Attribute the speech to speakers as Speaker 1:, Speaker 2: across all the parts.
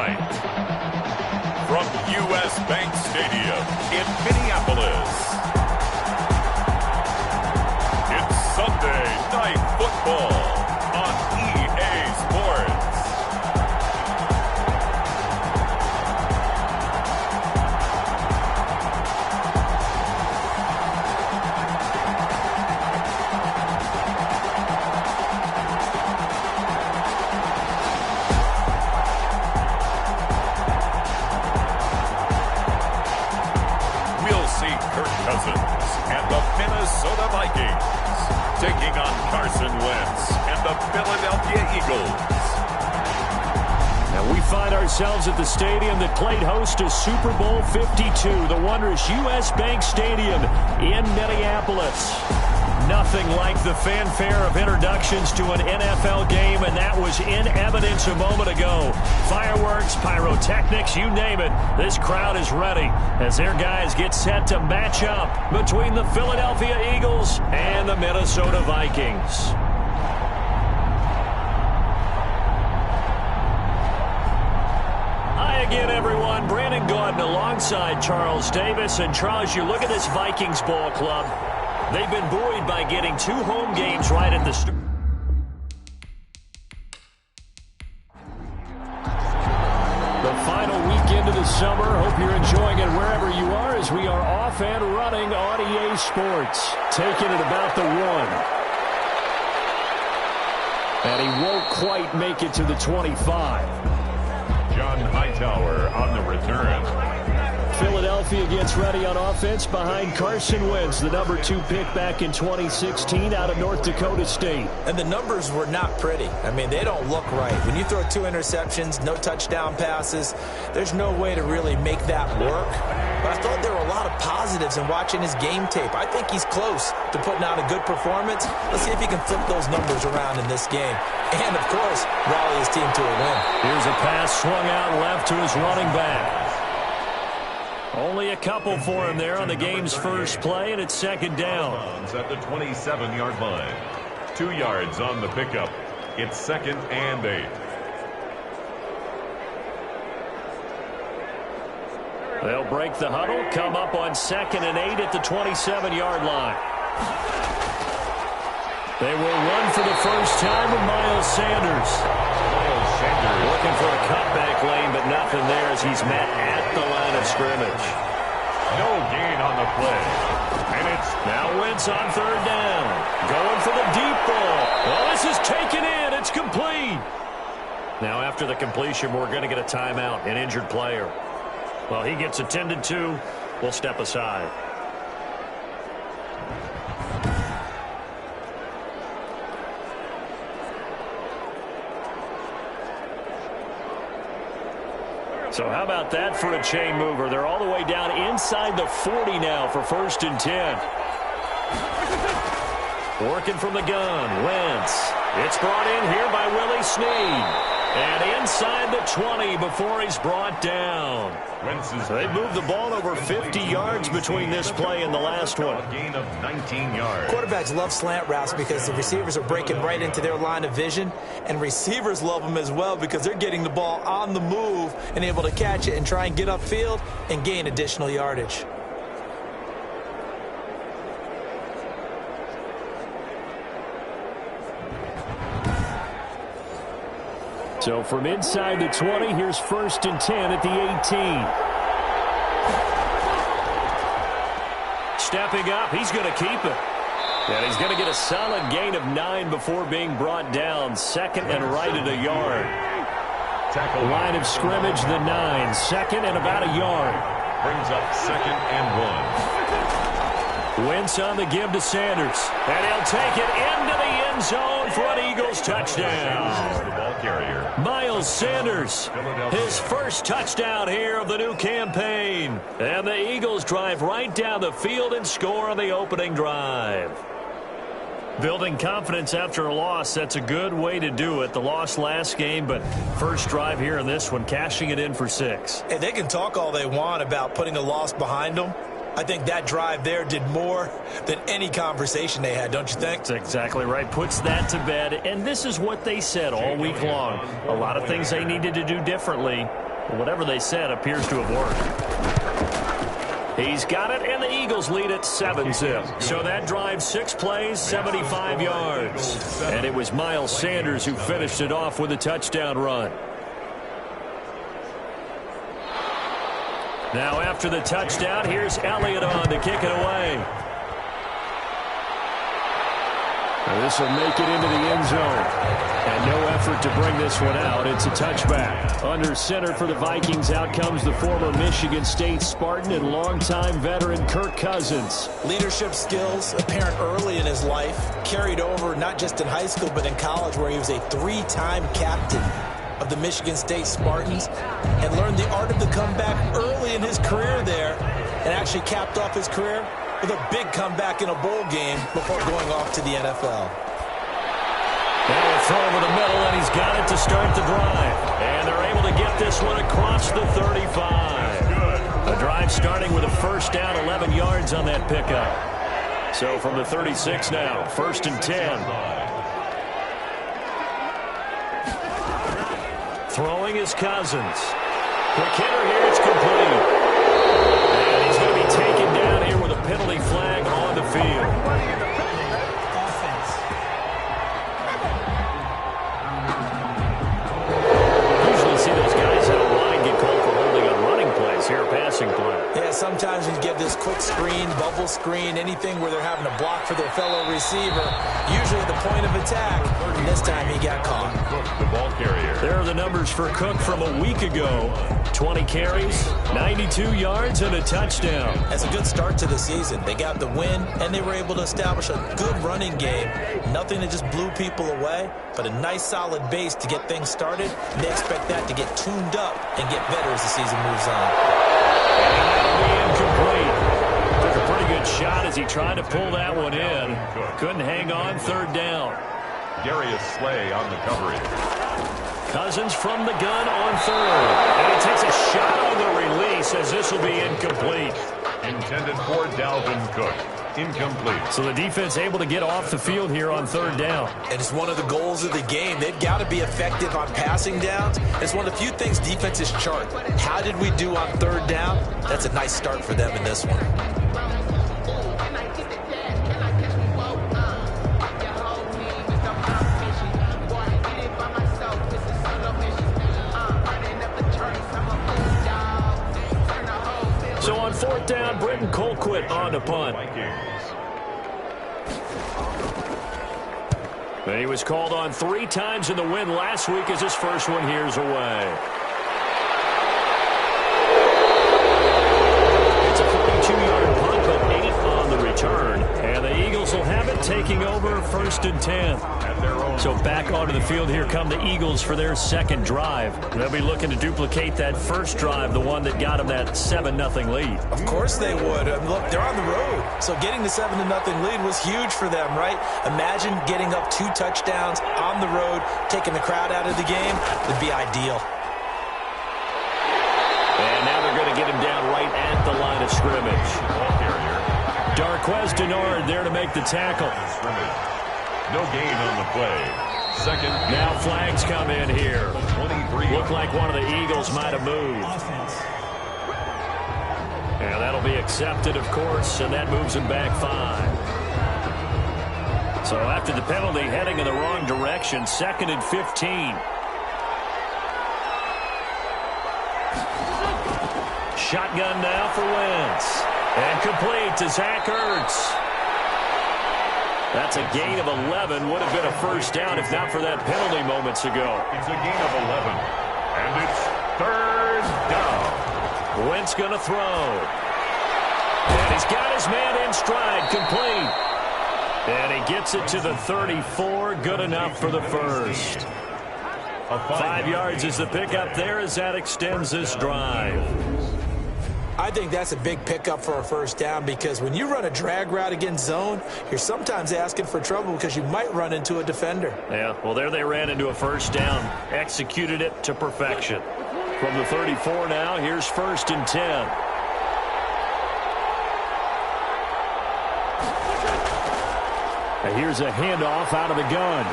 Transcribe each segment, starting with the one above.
Speaker 1: tonight, from U.S. Bank Stadium in Minneapolis, it's Sunday Night Football on EA Sports. And the Minnesota Vikings taking on Carson Wentz and the Philadelphia Eagles.
Speaker 2: Now we find ourselves at the stadium that played host to Super Bowl 52, the wondrous U.S. Bank Stadium in Minneapolis. Nothing like the fanfare of introductions to an NFL game, and that was in evidence a moment ago. Fireworks, pyrotechnics, you name it. This crowd is ready as their guys get set to match up between the Philadelphia Eagles and the Minnesota Vikings. Hi again, everyone. Brandon Gaudin alongside Charles Davis. And Charles, you look at this Vikings ball club. They've been buoyed by getting 2 home games right at the start. The final weekend of the summer. Hope you're enjoying it wherever you are as we are off and running on EA Sports. Taking it about the 1. And he won't quite make it to the 25.
Speaker 1: John Hightower on the return.
Speaker 2: Philadelphia gets ready on offense behind Carson Wentz, the number 2 pick back in 2016 out of North Dakota State.
Speaker 3: And the numbers were not pretty. I mean, they don't look right. When you throw 2 interceptions, no touchdown passes, there's no way to really make that work. But I thought there were a lot of positives in watching his game tape. I think he's close to putting out a good performance. Let's see if he can flip those numbers around in this game. And, of course, rally his team to a win.
Speaker 2: Here's a pass swung out left to his running back. Only a couple for him there on the game's first play, and it's second down.
Speaker 1: At the 27-yard line. 2 yards on the pickup. It's 2nd and 8.
Speaker 2: They'll break the huddle, come up on 2nd and 8 at the 27-yard line. They will run for the first time with Miles Sanders. Looking for a cutback lane, but nothing there as he's met at the line of scrimmage.
Speaker 1: No gain on the play. And it's
Speaker 2: now Wentz on 3rd down. Going for the deep ball. Well, this is taken in. It's complete. Now after the completion, we're going to get a timeout, an injured player. Well, he gets attended to. We'll step aside. So how about that for a chain mover? They're all the way down inside the 40 now for 1st and 10. Working from the gun, Wentz. It's brought in here by Willie Snead. And inside the 20 before he's brought down. They moved the ball over 50 yards between this play and the last one.
Speaker 1: A gain of 19 yards.
Speaker 3: Quarterbacks love slant routes because the receivers are breaking right into their line of vision. And receivers love them as well because they're getting the ball on the move and able to catch it and try and get upfield and gain additional yardage.
Speaker 2: So from inside the 20, here's 1st and 10 at the 18. Stepping up, he's going to keep it. And he's going to get a solid gain of 9 before being brought down. 2nd and right at a yard. Line of scrimmage, the 9. 2nd and about a yard.
Speaker 1: Brings up 2nd and 1.
Speaker 2: Wentz on the give to Sanders. And he'll take it into the end zone for an Eagles touchdown.
Speaker 1: The ball carrier.
Speaker 2: Miles Sanders, his first touchdown here of the new campaign. And the Eagles drive right down the field and score on the opening drive. Building confidence after a loss, that's a good way to do it. The loss last game, but first drive here in this one, cashing it in for 6.
Speaker 3: Hey, they can talk all they want about putting a loss behind them. I think that drive there did more than any conversation they had, don't you think?
Speaker 2: That's exactly right. Puts that to bed. And this is what they said all week long. A lot of things they needed to do differently. Whatever they said appears to have worked. He's got it, and the Eagles lead at 7-zip. So that drive, 6 plays, 75 yards. And it was Miles Sanders who finished it off with a touchdown run. Now after the touchdown, here's Elliott on to kick it away. This will make it into the end zone. And no effort to bring this one out. It's a touchback. Under center for the Vikings, out comes the former Michigan State Spartan and longtime veteran Kirk Cousins.
Speaker 3: Leadership skills apparent early in his life, carried over not just in high school but in college, where he was a 3-time captain of the Michigan State Spartans and learned the art of the comeback early in his career there, and actually capped off his career with a big comeback in a bowl game before going off to the NFL.
Speaker 2: Now a throw over the middle, and he's got it to start the drive. And they're able to get this one across the 35. A drive starting with a first down, 11 yards on that pickup. So from the 36 now, 1st and 10. Throwing is Cousins. Quick hitter here, it's complete. And he's going to be taken down here with a penalty flag on the field. Usually see those guys in a line get called for holding on running plays here, passing play.
Speaker 3: Yeah, sometimes when you get this quick screen, bubble screen, anything where they're having to block for their fellow receiver, usually at the point of attack, and this time he got caught.
Speaker 1: The ball carrier.
Speaker 2: There are the numbers for Cook from a week ago. 20 carries, 92 yards, and a touchdown.
Speaker 3: That's a good start to the season. They got the win, and they were able to establish a good running game. Nothing that just blew people away, but a nice solid base to get things started. And they expect that to get tuned up and get better as the season moves on.
Speaker 2: And that'll be incomplete. Took a pretty good shot as he tried to pull that one in. Couldn't hang on, 3rd down.
Speaker 1: Darius Slay on the coverage.
Speaker 2: Cousins from the gun on 3rd. And he takes a shot on the release as this will be incomplete.
Speaker 1: Intended for Dalvin Cook. Incomplete.
Speaker 2: So the defense able to get off the field here on 3rd down.
Speaker 3: And it's one of the goals of the game. They've got to be effective on passing downs. It's one of the few things defenses chart. How did we do on 3rd down? That's a nice start for them in this one.
Speaker 2: So on 4th down, Britton Colquitt on to punt. And he was called on 3 times in the win last week as his first one here's away. It's a 42-yard punt, but 8 on the return. And the Eagles will have it, taking over 1st and 10. So back onto the field here come the Eagles for their 2nd drive. They'll be looking to duplicate that first drive, the one that got them that 7-0 lead.
Speaker 3: Of course they would. Look, they're on the road. So getting the 7-0 lead was huge for them, right? Imagine getting up 2 touchdowns on the road, taking the crowd out of the game. Would be ideal.
Speaker 2: And now they're going to get him down right at the line of scrimmage. Darquez Denard there to make the tackle.
Speaker 1: No gain on the play. 2nd.
Speaker 2: Now flags come in here.
Speaker 1: 23.
Speaker 2: Looked like one of the Eagles might have moved. And that'll be accepted, of course, and that moves him back 5. So after the penalty, heading in the wrong direction, 2nd and 15. Shotgun now for Wentz. And complete to Zach Ertz. That's a gain of 11. Would have been a first down if not for that penalty moments ago.
Speaker 1: It's a gain of 11. And it's 3rd down.
Speaker 2: Wentz going to throw. And he's got his man in stride. Complete. And he gets it to the 34. Good enough for the first. 5 yards is the pickup there as that extends this drive.
Speaker 3: I think that's a big pickup for a first down, because when you run a drag route against zone, you're sometimes asking for trouble because you might run into a defender.
Speaker 2: Yeah, well, there they ran into a first down. Executed it to perfection. From the 34 now, here's 1st and 10. And here's a handoff out of the gun.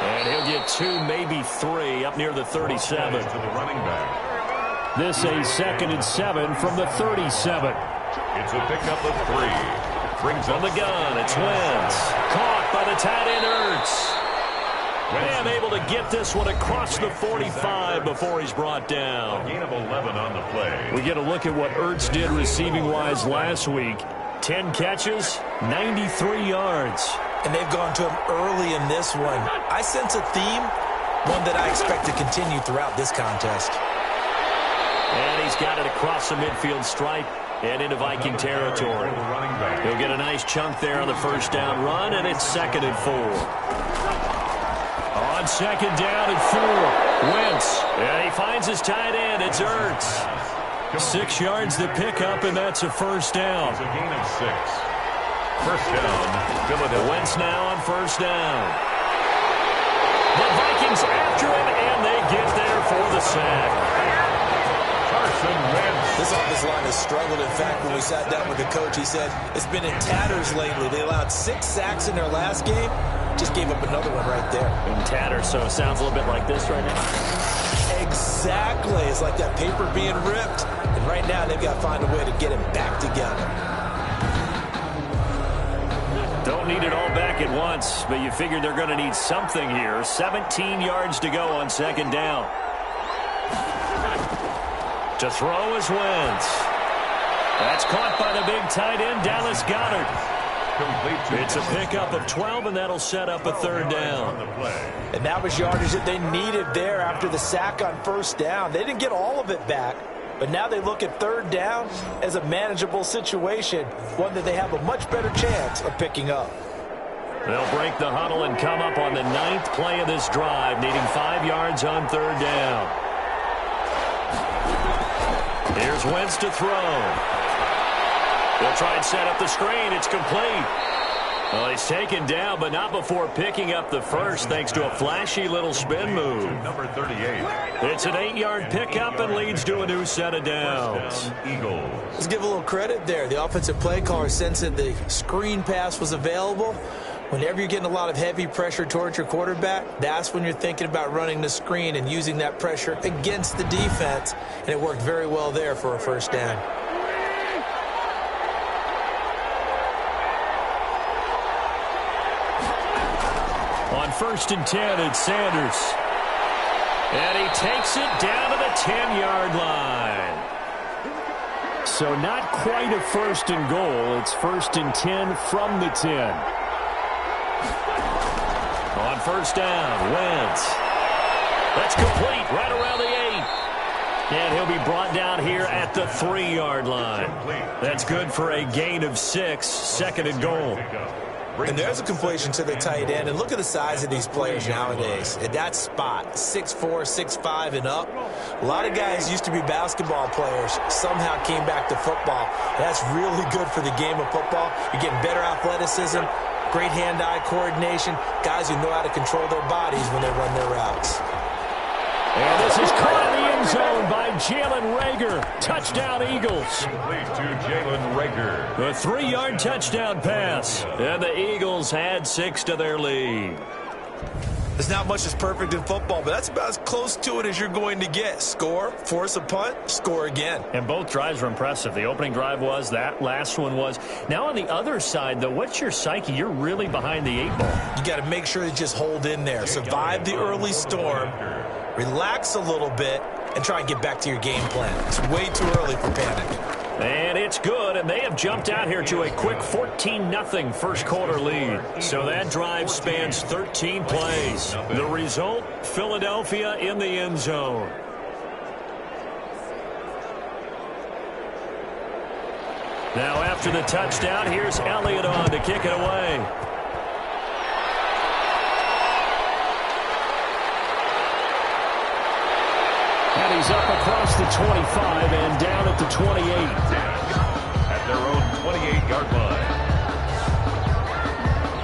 Speaker 2: And he'll get 2, maybe 3 up near the 37.
Speaker 1: To the running back.
Speaker 2: This a 2nd and 7 from the 37.
Speaker 1: It's a pickup of 3. Brings
Speaker 2: From the gun, it's Wentz. Caught by the tight end Ertz. And able to get this one across the 45 before he's brought down.
Speaker 1: A gain of 11 on the play.
Speaker 2: We get a look at what Ertz did receiving-wise last week. 10 catches, 93 yards.
Speaker 3: And they've gone to him early in this one. I sense a theme, one that I expect to continue throughout this contest.
Speaker 2: And he's got it across the midfield stripe and into Viking territory. He'll get a nice chunk there on the first down run, and it's 2nd and 4. On 2nd down and 4, Wentz. And he finds his tight end. It's Ertz. 6 yards to pick up, and that's a first down.
Speaker 1: It's a gain of 6. First down, Philadelphia.
Speaker 2: Wentz now on first down. The Vikings after him, and they get there for the sack.
Speaker 1: Carson Wentz.
Speaker 3: This offensive line has struggled. In fact, when we sat down with the coach, he said it's been in tatters lately. They allowed 6 sacks in their last game. Just gave up another one right there.
Speaker 2: In tatters, so it sounds a little bit like this right now.
Speaker 3: Exactly. It's like that paper being ripped. And right now, they've got to find a way to get it back together.
Speaker 2: Don't need it all back at once, but you figure they're going to need something here. 17 yards to go on 2nd down. To throw is Wentz. That's caught by the big tight end, Dallas Goedert. It's a pickup of 12, and that'll set up a 3rd down.
Speaker 3: And that was yardage that they needed there after the sack on first down. They didn't get all of it back, but now they look at 3rd down as a manageable situation, one that they have a much better chance of picking up.
Speaker 2: They'll break the huddle and come up on the 9th play of this drive, needing 5 yards on 3rd down. Here's Wentz to throw. They'll try and set up the screen. It's complete. Well, he's taken down, but not before picking up the first, thanks to a flashy little spin move.
Speaker 1: Number 38.
Speaker 2: It's an 8-yard pickup and leads to a new set of downs.
Speaker 1: Eagles.
Speaker 3: Let's give a little credit there. The offensive play caller sensed that the screen pass was available. Whenever you're getting a lot of heavy pressure towards your quarterback, that's when you're thinking about running the screen and using that pressure against the defense. And it worked very well there for a first down.
Speaker 2: On 1st and 10, it's Sanders. And he takes it down to the 10-yard line. So not quite a 1st and goal. It's 1st and 10 from the 10. On first down, Wentz. That's complete right around the 8. And he'll be brought down here at the 3-yard line. That's good for a gain of 6, 2nd and goal.
Speaker 3: And there's a completion to the tight end. And look at the size of these players nowadays. At that spot, 6'4", 6'5", and up. A lot of guys used to be basketball players, somehow came back to football. That's really good for the game of football. You're getting better athleticism, great hand-eye coordination, guys who know how to control their bodies when they run their routes.
Speaker 2: And this is caught in the end zone by Jalen Reagor. Touchdown, Eagles.
Speaker 1: Complete to Jalen Reagor.
Speaker 2: A 3-yard touchdown pass. And the Eagles add 6 to their lead.
Speaker 3: There's not much that's perfect in football, but that's about as close to it as you're going to get. Score, force a punt, score again.
Speaker 2: And both drives were impressive. The opening drive was, that last one was. Now on the other side, though, what's your psyche? You're really behind the 8 ball.
Speaker 3: You got to make sure you just hold in there. Survive the early storm. Relax a little bit and try and get back to your game plan. It's way too early for panic.
Speaker 2: And it's good, and they have jumped out here to a quick 14-0 first quarter lead. So that drive spans 13 plays. The result, Philadelphia in the end zone. Now after the touchdown, here's Elliott on to kick it away. And he's up across the 25 and down at the 28.
Speaker 1: At their own 28-yard line.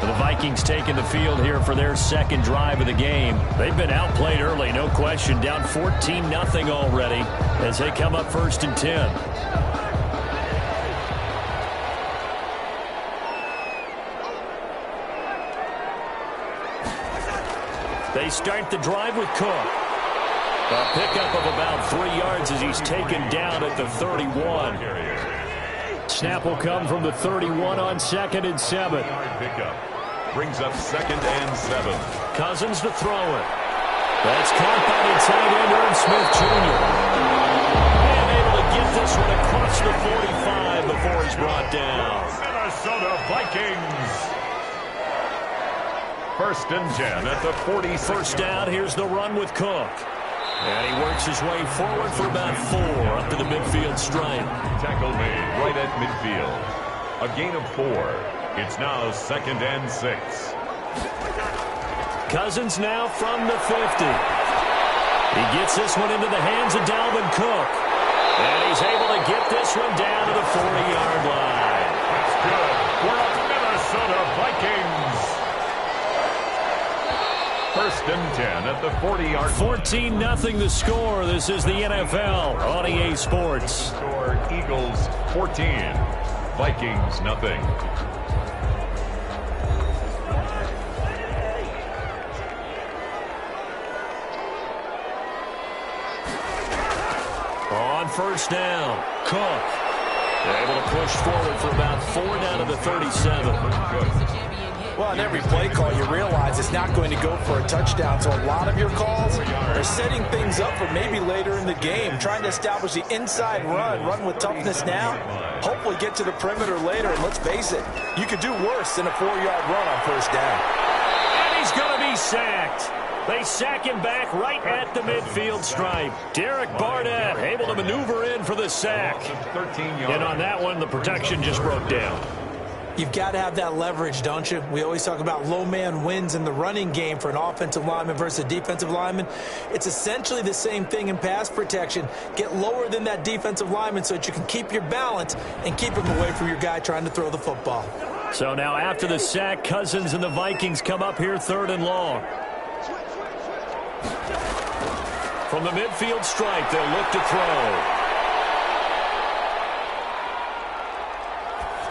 Speaker 2: The Vikings taking the field here for their second drive of the game. They've been outplayed early, no question. Down 14-0 already as they come up 1st and 10. They start the drive with Cook. A pickup of about 3 yards as he's taken down at the 31. Snap will come from the 31 on 2nd and 7.
Speaker 1: Pickup brings up 2nd and 7.
Speaker 2: Cousins to throw it. That's caught by the tight end, Irv Smith Jr. And able to get this one across the 45 before he's brought down.
Speaker 1: Minnesota Vikings. 1st and 10 at the 40.
Speaker 2: First down, here's the run with Cook. And he works his way forward for about 4 up to the midfield stripe.
Speaker 1: Tackle made right at midfield. A gain of 4. It's now 2nd and 6.
Speaker 2: Cousins now from the 50. He gets this one into the hands of Dalvin Cook. And he's able to get this one down to the 40-yard line.
Speaker 1: That's good for the Minnesota Vikings. 1st and 10 at the 40-yard line.
Speaker 2: 14-0 the score. This is the NFL on EA Sports.
Speaker 1: Score Eagles 14. Vikings nothing.
Speaker 2: On first down, Cook. They're able to push forward for about 4 down to the 37.
Speaker 3: Well, in every play call, you realize it's not going to go for a touchdown. So a lot of your calls are setting things up for maybe later in the game, trying to establish the inside run with toughness now, hopefully get to the perimeter later. And let's face it, you could do worse than a 4-yard run on first down.
Speaker 2: And he's going to be sacked. They sack him back right at the midfield stripe. Derek Barnett able to maneuver in for the sack. And on that one, the protection just broke down.
Speaker 3: You've got to have that leverage, don't you? We always talk about low man wins in the running game for an offensive lineman versus a defensive lineman. It's essentially the same thing in pass protection. Get lower than that defensive lineman so that you can keep your balance and keep him away from your guy trying to throw the football.
Speaker 2: So now after the sack, Cousins and the Vikings come up here 3rd and long. From the midfield stripe, they'll look to throw.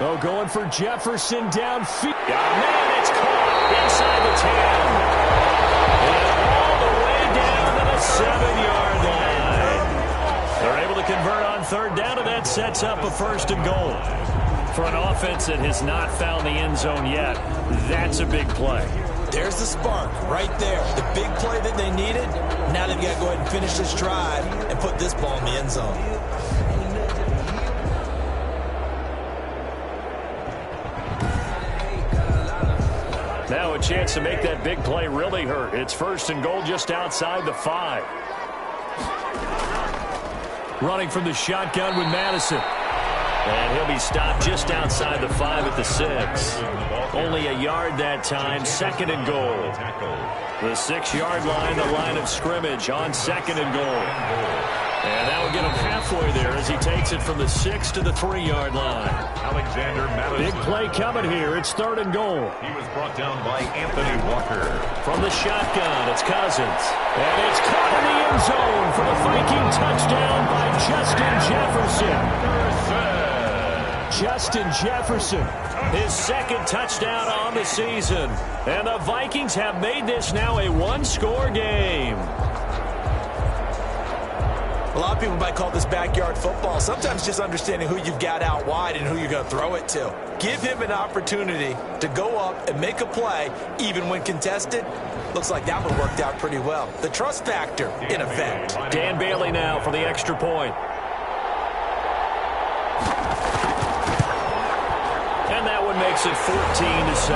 Speaker 2: Oh, going for Jefferson downfield. Man, it's caught inside the 10. And all the way down to the 7-yard line. They're able to convert on 3rd down, and that sets up a 1st and goal. For an offense that has not found the end zone yet, that's a big play.
Speaker 3: There's the spark right there. The big play that they needed. Now they've got to go ahead and finish this drive and put this ball in the end zone.
Speaker 2: Now a chance to make that big play really hurt. It's 1st and goal just outside the 5. Running from the shotgun with Madison. And he'll be stopped just outside the 5 at the 6. Only a yard that time, 2nd and goal. The 6-yard line, the line of scrimmage on 2nd and goal. And that will get him halfway there as he takes it from the 6 to the 3-yard line.
Speaker 1: Alexander Madison.
Speaker 2: Big play coming here. It's 3rd and goal.
Speaker 1: He was brought down by Anthony Walker.
Speaker 2: From the shotgun, it's Cousins. And it's caught in the end zone for the Viking touchdown by Justin Jefferson. Justin Jefferson, his 2nd touchdown on the season. And the Vikings have made this now a 1-score game.
Speaker 3: A lot of people might call this backyard football. Sometimes just understanding who you've got out wide and who you're going to throw it to. Give him an opportunity to go up and make a play, even when contested. Looks like that one worked out pretty well. The trust factor, in effect.
Speaker 2: Dan Bailey now for the extra point. And that one makes it 14-7.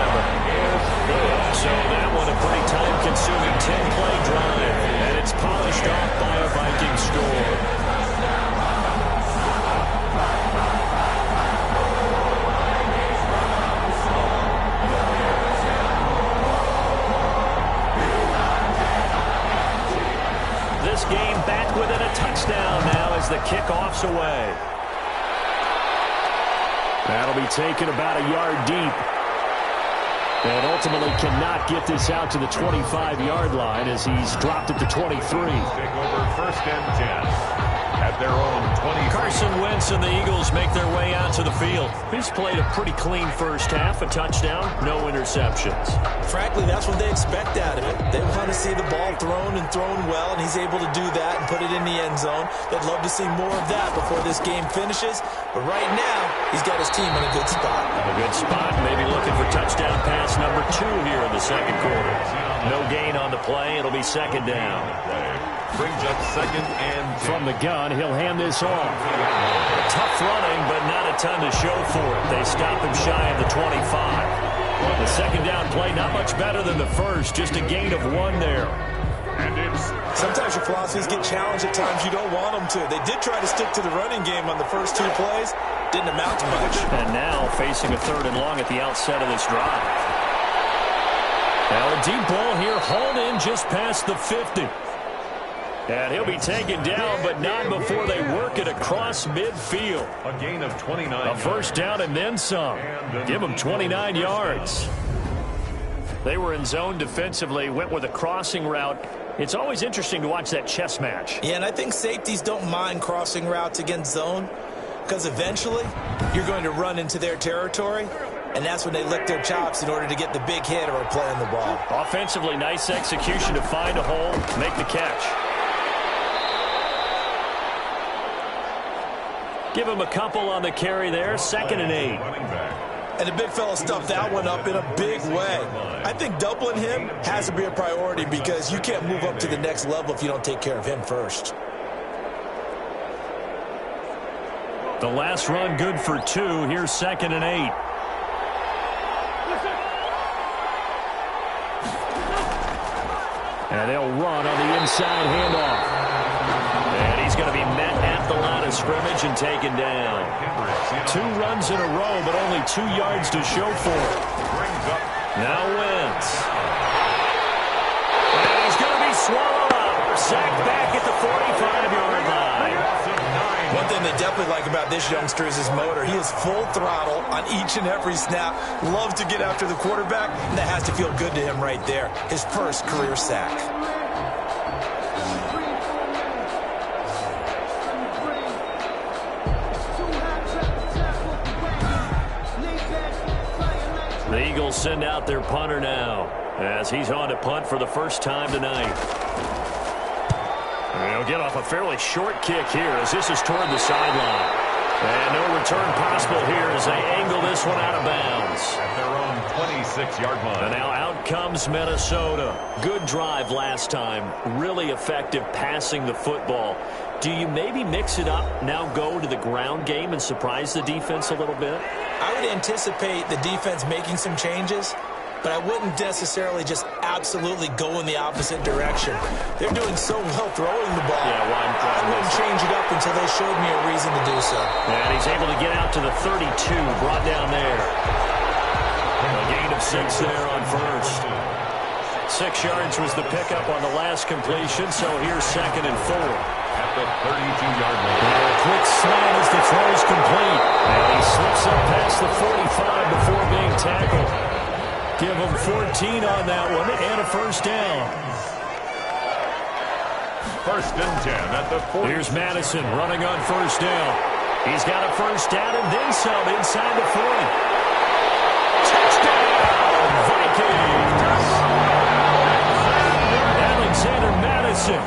Speaker 2: So that one a pretty time-consuming 10-play drive. And it's polished off by a Viking score. This game back within a touchdown now as the kickoff's away. That'll be taken about a yard deep. And ultimately cannot get this out to the 25-yard line as he's dropped at the 23.
Speaker 1: Take over 1st and 10 at their own 25.
Speaker 2: Carson Wentz and the Eagles make their way out to the field. He's played a pretty clean first half, a touchdown, no interceptions.
Speaker 3: Frankly, that's what they expect out of it. They want to see the ball thrown and thrown well, and he's able to do that and put it in the end zone. They'd love to see more of that before this game finishes. But right now, he's got his team in a good spot.
Speaker 2: A good spot, maybe looking for touchdown pass number 2 here in the second quarter. No gain on the play. It'll be second down.
Speaker 1: Brings up second and 10.
Speaker 2: From the gun, he'll hand this off. Tough running, but not a ton to show for it. They stop him shy of the 25. The second down play, not much better than the first. Just a gain of 1 there.
Speaker 1: And it's...
Speaker 3: Sometimes your philosophies get challenged at times you don't want them to. They did try to stick to the running game on the first 2 plays. Didn't amount to much.
Speaker 2: And now facing a 3rd and long at the outset of this drive. Now a deep ball here, hauled in just past the 50. And he'll be taken down, but not before they work it across midfield.
Speaker 1: A gain of 29.
Speaker 2: A first down and then some. Give them 29 yards. They were in zone defensively, went with a crossing route. It's always interesting to watch that chess match.
Speaker 3: Yeah, and I think safeties don't mind crossing routes against zone because eventually you're going to run into their territory, and that's when they lick their chops in order to get the big hit or play on the ball.
Speaker 2: Offensively, nice execution to find a hole, make the catch. Give him a couple on the carry there, 2nd and 8.
Speaker 3: And the big fella stuffed that one up in a big way. I think doubling him has to be a priority because you can't move up to the next level if you don't take care of him first.
Speaker 2: The last run good for 2. Here's 2nd and 8. And they'll run on the inside handoff. And he's going to be met at the line of scrimmage and taken down. 2 runs in a row, but only 2 yards to show for it. Now Wentz. And he's going to be swallowed up. Sacked back at the 45-yard line.
Speaker 3: One thing they definitely like about this youngster is his motor. He is full throttle on each and every snap. Loves to get after the quarterback, and that has to feel good to him right there. His first career sack.
Speaker 2: The Eagles send out their punter now as he's on to punt for the first time tonight. He'll get off a fairly short kick here as this is toward the sideline. And no return possible here as they angle this one out of bounds.
Speaker 1: At their own 26-yard line.
Speaker 2: And now out comes Minnesota. Good drive last time. Really effective passing the football. Do you maybe mix it up, now go to the ground game and surprise the defense a little bit?
Speaker 3: I would anticipate the defense making some changes, but I wouldn't necessarily just absolutely go in the opposite direction. They're doing so well throwing the ball.
Speaker 2: Yeah,
Speaker 3: I wouldn't change it up until they showed me a reason to do so.
Speaker 2: And he's able to get out to the 32, brought down there. A gain of 6 there on first. 6 yards was the pickup on the last completion, so here's 2nd and 4.
Speaker 1: At the 32-yard line.
Speaker 2: A quick slant as the throw's complete. And he slips up past the 45 before being tackled. Give him 14 on that one and a first down.
Speaker 1: 1st and 10 at the 40.
Speaker 2: Here's Madison running on first down. He's got a first down and then some inside the 40. Touchdown, Vikings! Alexander Madison,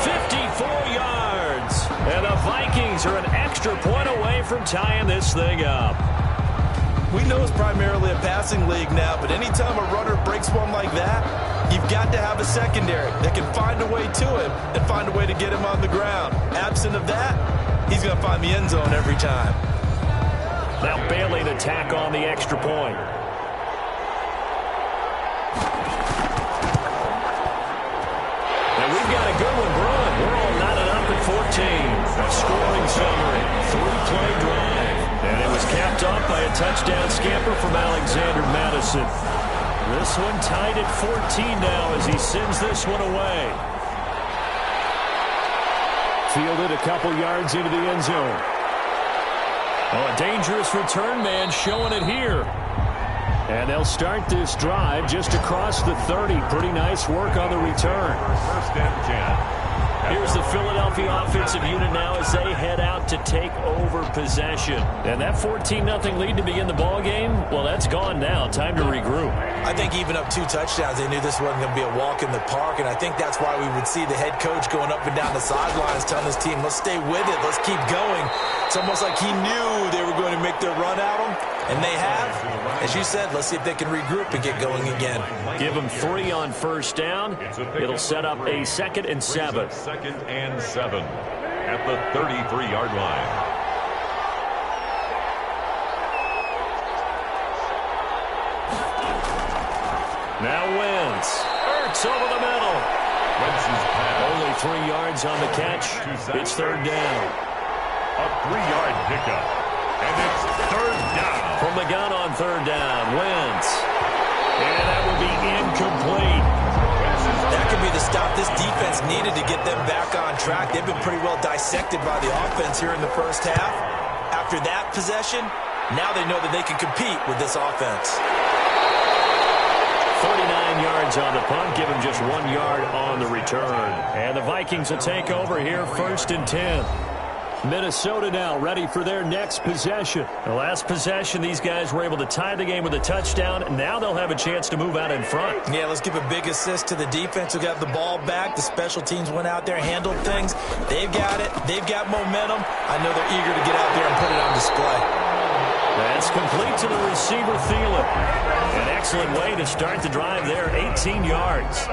Speaker 2: 54 yards. And the Vikings are an extra point away from tying this thing up.
Speaker 3: We know it's primarily a passing league now, but anytime a runner breaks one like that, you've got to have a secondary that can find a way to him and find a way to get him on the ground. Absent of that, he's going to find the end zone every time.
Speaker 2: Now Bailey to tack on the extra point. And we've got a good one brewing. We're all knotted up at 14. A scoring summary, 3-play drive. And it was capped off by a touchdown scamper from Alexander Madison. This one tied at 14 now as he sends this one away. Fielded a couple yards into the end zone. Oh, a dangerous return man showing it here. And they'll start this drive just across the 30. Pretty nice work on the return.
Speaker 1: 1st and 10.
Speaker 2: Here's the Philadelphia offensive unit now as they head out to take over possession. And that 14-0 lead to begin the ball game, well, that's gone now. Time to regroup.
Speaker 3: I think even up 2 touchdowns, they knew this wasn't going to be a walk in the park, and I think that's why we would see the head coach going up and down the sidelines telling his team, let's stay with it, let's keep going. It's almost like he knew they were going to make their run at him, and they have. As you said, let's see if they can regroup and get going again.
Speaker 2: Give them 3 on first down. It'll set up a 2nd and 7.
Speaker 1: 2nd and 7 at the 33-yard line.
Speaker 2: Now Wentz. Ertz over the middle.
Speaker 1: Wentz's pass.
Speaker 2: Only 3 yards on the catch. It's 3rd down.
Speaker 1: A 3-yard pickup. And it's 3rd down.
Speaker 2: From the gun on 3rd down, Wentz. And that will be incomplete.
Speaker 3: That could be the stop this defense needed to get them back on track. They've been pretty well dissected by the offense here in the first half. After that possession, now they know that they can compete with this offense.
Speaker 2: 39 yards on the punt, give him just 1 yard on the return. And the Vikings will take over here, 1st and 10. Minnesota now ready for their next possession. The last possession, these guys were able to tie the game with a touchdown. Now they'll have a chance to move out in front.
Speaker 3: Yeah, let's give a big assist to the defense who got the ball back. The special teams went out there, handled things. They've got it. They've got momentum. I know they're eager to get out there and put it on display.
Speaker 2: That's complete to the receiver, Thielen. An excellent way to start the drive there, 18 yards.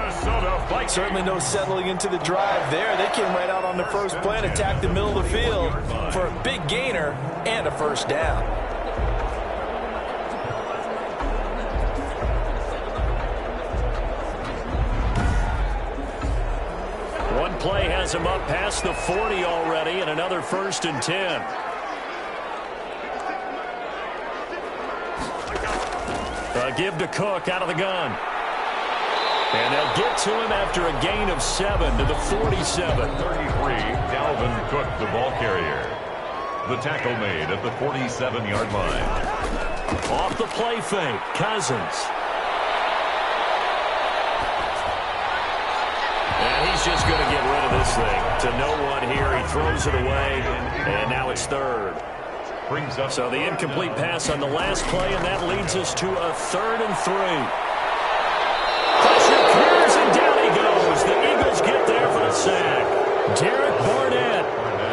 Speaker 3: Certainly no settling into the drive there. They came right out on the first play and attacked the middle of the field for a big gainer and a 1st down.
Speaker 2: One play has him up past the 40 already, and another 1st and 10. Give to Cook out of the gun. And they'll get to him after a gain of 7 to the 47.
Speaker 1: 33, Dalvin Cook, the ball carrier. The tackle made at the 47-yard line.
Speaker 2: Off the play fake, Cousins. And he's just going to get rid of this thing. To no one here, he throws it away, and now it's 3rd.
Speaker 1: Brings up
Speaker 2: so the incomplete pass on the last play, and that leads us to a 3rd and 3. Pressure clears, and down he goes. The Eagles get there for the sack. Derek Barnett,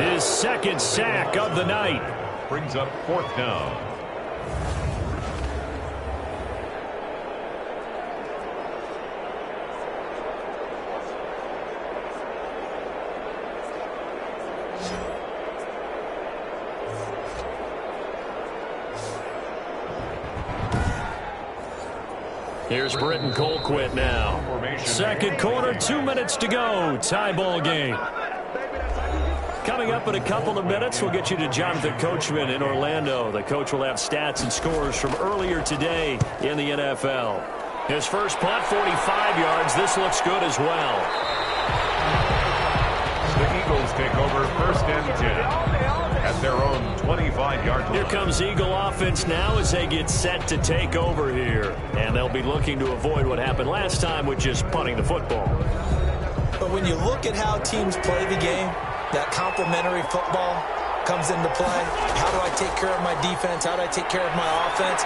Speaker 2: his 2nd sack of the night.
Speaker 1: Brings up 4th down.
Speaker 2: Here's Britton Colquitt now. 2nd quarter, 2 minutes to go. Tie ball game. Coming up in a couple of minutes, we'll get you to Jonathan Coachman in Orlando. The coach will have stats and scores from earlier today in the NFL. His first punt, 45 yards. This looks good as well.
Speaker 1: The Eagles take over 1st and 10. At their own 25-yard line.
Speaker 2: Here comes Eagle offense now as they get set to take over here. And they'll be looking to avoid what happened last time with just punting the football.
Speaker 3: But when you look at how teams play the game, that complementary football comes into play. How do I take care of my defense? How do I take care of my offense?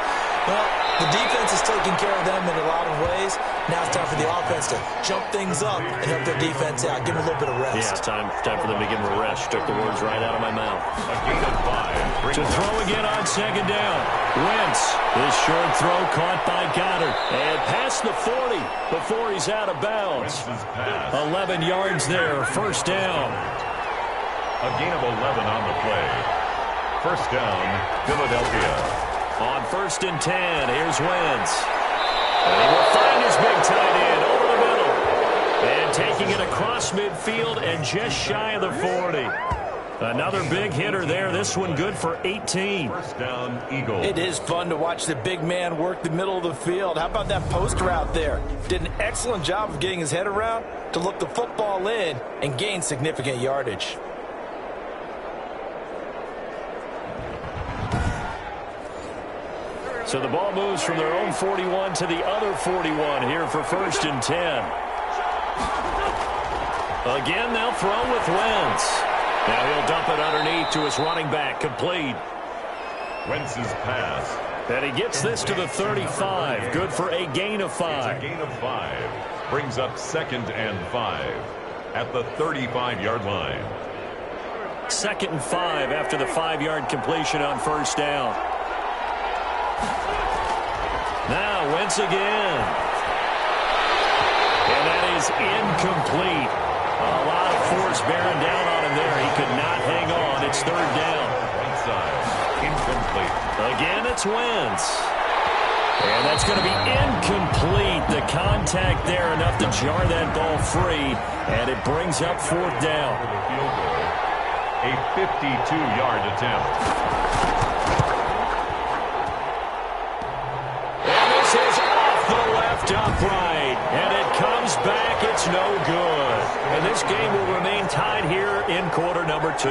Speaker 3: Well, the defense is taking care of them in a lot of ways. Now it's time for the offense to jump things up and help their defense out. Give them a little bit of rest.
Speaker 2: Yeah, time for them to give them a rest. Took the words right out of my mouth.
Speaker 1: A gain of 5.
Speaker 2: To throw again on 2nd down. Wentz, his short throw caught by Goddard. And past the 40 before he's out of bounds. 11 yards there, 1st down.
Speaker 1: A gain of 11 on the play. 1st down, Philadelphia.
Speaker 2: On 1st and 10, here's Wentz. And he will find his big tight end over the middle. And taking it across midfield and just shy of the 40. Another big hitter there. This one good for 18.
Speaker 1: 1st down, Eagles.
Speaker 3: It is fun to watch the big man work the middle of the field. How about that post route there? Did an excellent job of getting his head around to look the football in and gain significant yardage.
Speaker 2: So the ball moves from their own 41 to the other 41 here for 1st and 10. Again, they'll throw with Wentz. Now he'll dump it underneath to his running back, complete.
Speaker 1: Wentz's pass.
Speaker 2: And he gets this to the 35. Good for a gain of 5.
Speaker 1: It's a gain of 5. Brings up 2nd and 5 at the 35-yard line.
Speaker 2: 2nd and 5 after the 5-yard completion on first down. Now Wentz again. And that is incomplete. A lot of force bearing down on him there. He could not hang on. It's 3rd down.
Speaker 1: Right side. Incomplete.
Speaker 2: Again, it's Wentz. And that's going to be incomplete. The contact there enough to jar that ball free. And it brings up 4th down.
Speaker 1: A 52-yard attempt.
Speaker 2: And this is off the left upright. And it comes back. It's no good. And this game will remain tied here in quarter number 2.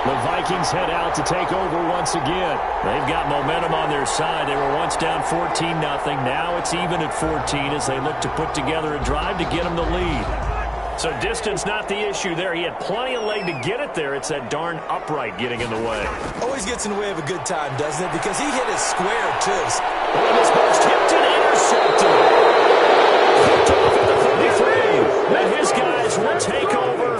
Speaker 2: The Vikings head out to take over once again. They've got momentum on their side. They were once down 14-0. Now it's even at 14 as they look to put together a drive to get them the lead. So distance not the issue there. He had plenty of leg to get it there. It's that darn upright getting in the way.
Speaker 3: Always gets in the way of a good time, doesn't it? Because he hit his square, too.
Speaker 2: And this ball's tipped and intercepted. Picked off at the 33. And his guys will take over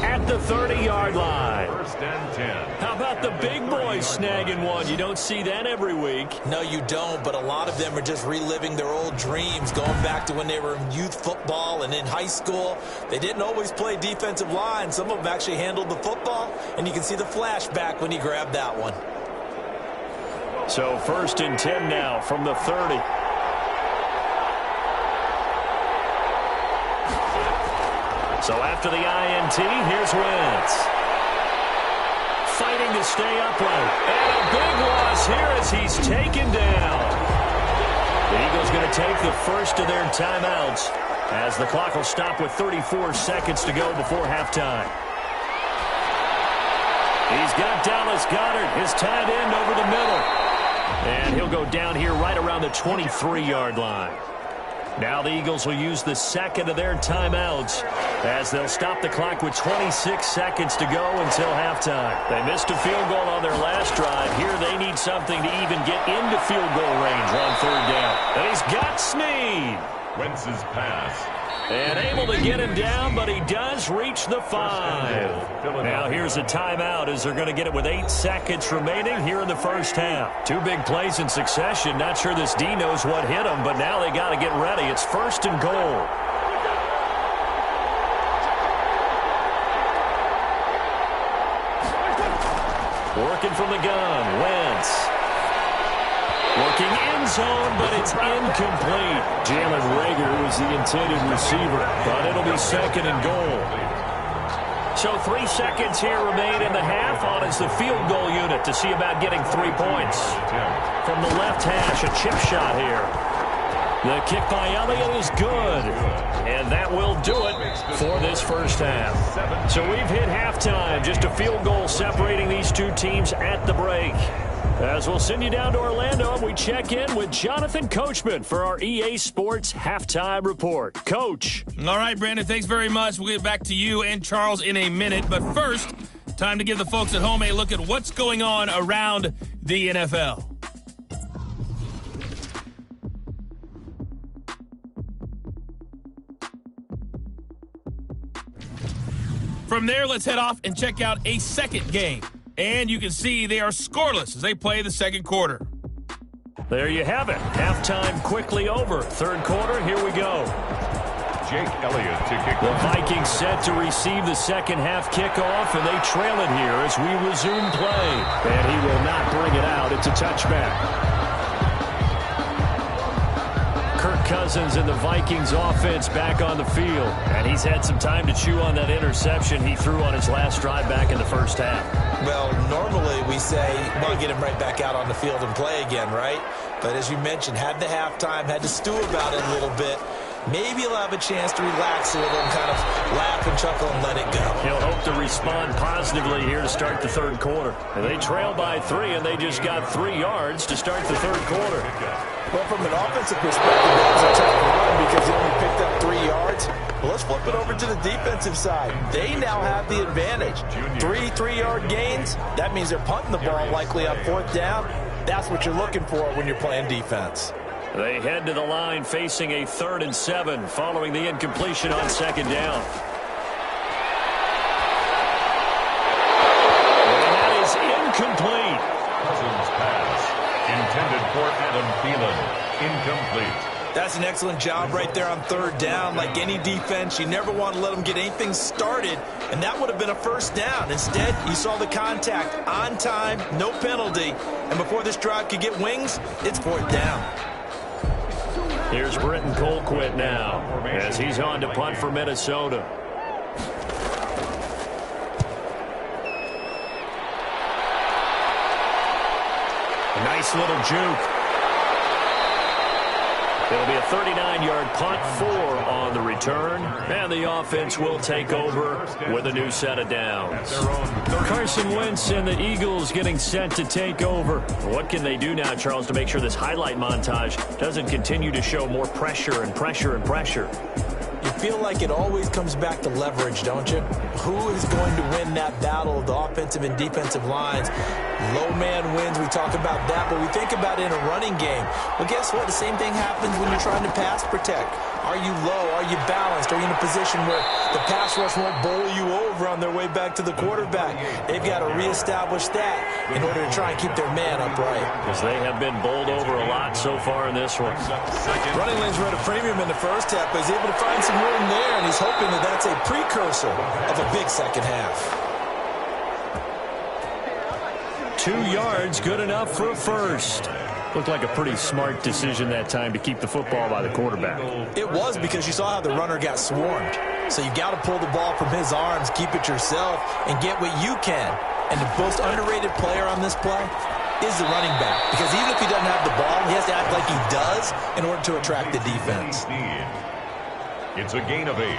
Speaker 2: at the 30-yard line.
Speaker 1: 1st and 10.
Speaker 2: How about the big boys snagging one? You don't see that every week.
Speaker 3: No, you don't, but a lot of them are just reliving their old dreams, going back to when they were in youth football and in high school. They didn't always play defensive line. Some of them actually handled the football, and you can see the flashback when he grabbed that one.
Speaker 2: So 1st and 10 now from the 30. So after the INT, here's Wentz. Fighting to stay upright. And a big loss here as he's taken down. The Eagles going to take the first of their timeouts as the clock will stop with 34 seconds to go before halftime. He's got Dallas Goedert, his tight end, over the middle. And he'll go down here right around the 23-yard line. Now the Eagles will use the second of their timeouts as they'll stop the clock with 26 seconds to go until halftime. They missed a field goal on their last drive. Here they need something to even get into field goal range on 3rd down. And he's got Snead.
Speaker 1: Wentz's pass.
Speaker 2: And able to get him down, but he does reach the 5. Now here's a timeout as they're going to get it with 8 seconds remaining here in the first half. 2 big plays in succession. Not sure this D knows what hit him, but now they got to get ready. It's 1st and goal. Working from the gun, Wentz. Working end zone, but it's incomplete. Jalen Reagor was the intended receiver, but it'll be 2nd and goal. So 3 seconds here remain in the half. On is the field goal unit to see about getting 3 points. From the left hash, a chip shot here. The kick by Elliott is good. And that will do it for this first half. So we've hit halftime. Just a field goal separating these two teams at the break. As we'll send you down to Orlando, and we check in with Jonathan Coachman for our EA Sports Halftime Report. Coach.
Speaker 4: All right, Brandon, thanks very much. We'll get back to you and Charles in a minute. But first, time to give the folks at home a look at what's going on around the NFL. From there, let's head off and check out a second game. And you can see they are scoreless as they play the second quarter.
Speaker 2: There you have it. Halftime quickly over. Third quarter, here we go.
Speaker 1: Jake Elliott to kick
Speaker 2: The
Speaker 1: off.
Speaker 2: Vikings set to receive the second half kickoff, and they trail it here as we resume play. And he will not bring it out. It's a touchback. Kirk Cousins and the Vikings offense back on the field. And he's had some time to chew on that interception he threw on his last drive back in the first half.
Speaker 3: Well, normally we say, well, get him right back out on the field and play again, right? But as you mentioned, had the halftime, had to stew about it a little bit. maybe he'll have a chance to relax a little and kind of laugh and chuckle and let it go.
Speaker 2: He'll hope to respond positively here to start the third quarter. And they trail by 3, and they just got 3 yards to start the third quarter.
Speaker 3: Well, from an offensive perspective, that was a tough run because he only picked up 3 yards. Well, let's flip it over to the defensive side. They now have the advantage. 3 3-yard gains. That means they're punting the ball likely on 4th down. That's what you're looking for when you're playing defense.
Speaker 2: They head to the line facing a 3rd and 7 following the incompletion on 2nd down. And that is incomplete.
Speaker 1: Cousins pass. Intended for Adam Thielen. Incomplete.
Speaker 3: That's an excellent job right there on 3rd down. Like any defense, you never want to let them get anything started, and that would have been a 1st down. Instead, you saw the contact on time, no penalty, and before this drive could get wings, it's 4th down.
Speaker 2: Here's Britton Colquitt now as he's on to punt for Minnesota. A nice little juke. It'll be a 39-yard punt, 4 on the return, and the offense will take over with a new set of downs. Carson Wentz and the Eagles getting set to take over. What can they do now, Charles, to make sure this highlight montage doesn't continue to show more pressure and pressure and pressure?
Speaker 3: You feel like it always comes back to leverage, don't you? Who is going to win that battle of the offensive and defensive lines? Low man wins. We talk about that, but we think about it in a running game. Well, guess what? The same thing happens when you're trying to pass protect. Are you low? Are you balanced? Are you in a position where the pass rush won't bowl you over on their way back to the quarterback? They've got to reestablish that in order to try and keep their man upright.
Speaker 2: Because they have been bowled over a lot so far in this one.
Speaker 3: Running lanes were at a premium in the first half, but he's able to find some room there, and he's hoping that that's a precursor of a big second half.
Speaker 2: 2 yards, good enough for a first. Looked like a pretty smart decision that time to keep the football by the quarterback.
Speaker 3: It was, because you saw how the runner got swarmed. So you got to pull the ball from his arms, keep it yourself, and get what you can. And the most underrated player on this play is the running back. Because even if he doesn't have the ball, he has to act like he does in order to attract the defense.
Speaker 1: It's a gain of 8.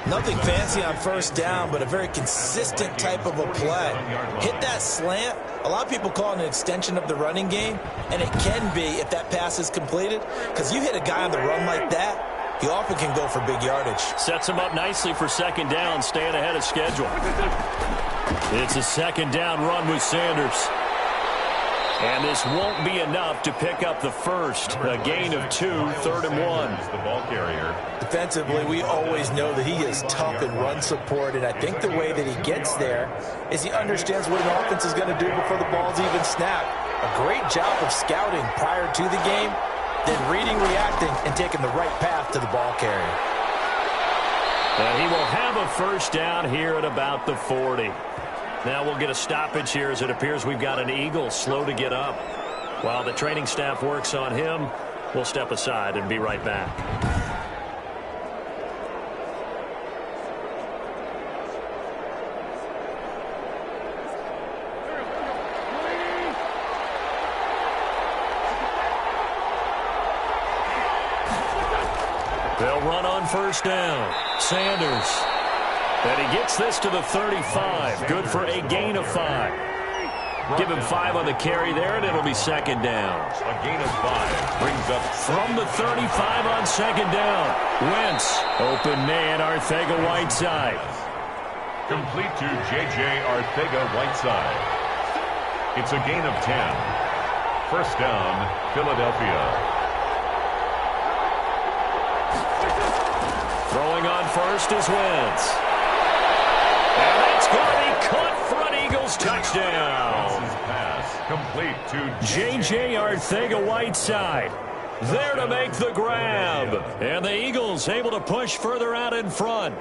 Speaker 3: Nothing fancy on 1st down, but a very consistent type of a play. Hit that slant. A lot of people call it an extension of the running game, and it can be if that pass is completed, because you hit a guy on the run like that, he often can go for big yardage.
Speaker 2: Sets him up nicely for 2nd down, staying ahead of schedule. It's a 2nd down run with Sanders. And this won't be enough to pick up the first. A gain of 2, 3rd and 1.
Speaker 1: The ball carrier.
Speaker 3: Defensively, we always know that he is tough in run support, and I think the way that he gets there is he understands what an offense is going to do before the ball's even snapped. A great job of scouting prior to the game, then reading, reacting, and taking the right path to the ball carrier.
Speaker 2: And he will have a 1st down here at about the 40. Now we'll get a stoppage here as it appears we've got an Eagle slow to get up. While the training staff works on him, we'll step aside and be right back. They'll run on 1st down. Sanders. And he gets this to the 35. Good for a gain of 5. Give him 5 on the carry there, and it'll be 2nd down.
Speaker 1: A gain of 5 brings up
Speaker 2: from the 35 on 2nd down. Wentz, open man, Arcega-Whiteside.
Speaker 1: Complete to J.J. Arcega-Whiteside. It's a gain of 10. 1st down, Philadelphia.
Speaker 2: Throwing on 1st is Wentz. And that's going to be caught for an Eagles touchdown.
Speaker 1: Pass complete to
Speaker 2: J.J. Arcega-Whiteside there to make the grab. And the Eagles able to push further out in front.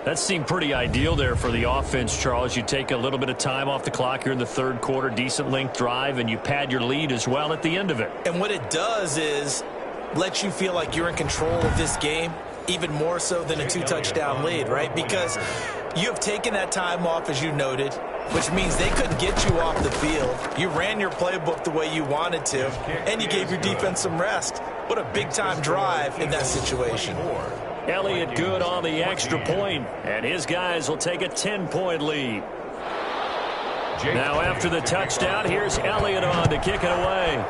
Speaker 2: That seemed pretty ideal there for the offense, Charles. You take a little bit of time off the clock here in the 3rd quarter, decent length drive, and you pad your lead as well at the end of it.
Speaker 3: And what it does is let you feel like you're in control of this game, even more so than a 2-touchdown lead, right? Because you have taken that time off, as you noted. which means they couldn't get you off the field. You ran your playbook the way you wanted to, and you gave your defense some rest. What a big-time drive in that situation.
Speaker 2: Elliott good on the extra point, and his guys will take a 10-point lead. Now after the touchdown, here's Elliott on to kick it away.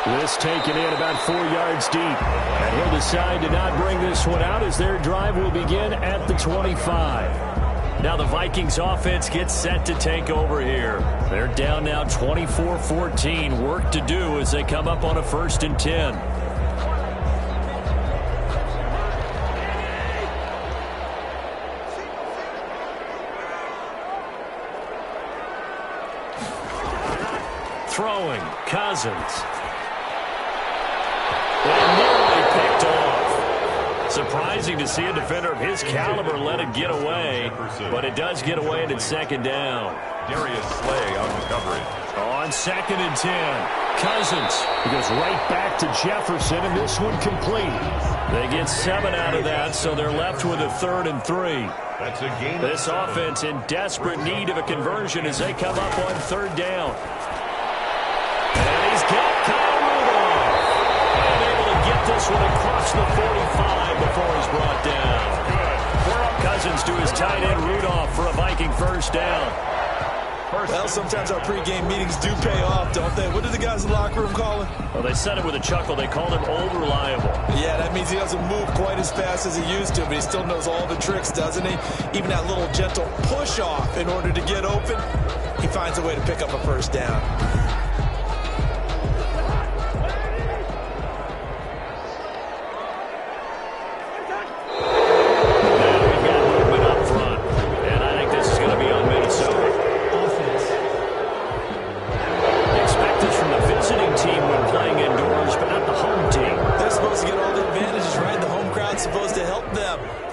Speaker 2: This taken in about 4 yards deep. And he'll decide to not bring this one out as their drive will begin at the 25. Now the Vikings offense gets set to take over here. They're down now 24-14. Work to do as they come up on a 1st and 10. Throwing, Cousins. And nearly picked off. Surprising to see a defender of his caliber let it get away, but it does get away and it's 2nd down.
Speaker 1: Darius Slay on the coverage.
Speaker 2: On 2nd and 10, Cousins. He goes right back to Jefferson, and this one complete. They get 7 out of that, so they're left with a 3rd and 3.
Speaker 1: That's a gain.
Speaker 2: This offense in desperate need of a conversion as they come up on 3rd down. And he's got Kyle Rudolph. And able to get this one across the 45 before he's brought down. Cousins to his tight end Rudolph for a Viking 1st down.
Speaker 3: Well, sometimes our pregame meetings do pay off, don't they? What did the guys in the locker room call him?
Speaker 2: Well, they said it with a chuckle. They called him old reliable.
Speaker 3: Yeah, that means he doesn't move quite as fast as he used to, but he still knows all the tricks, doesn't he? Even that little gentle push-off in order to get open, he finds a way to pick up a 1st down.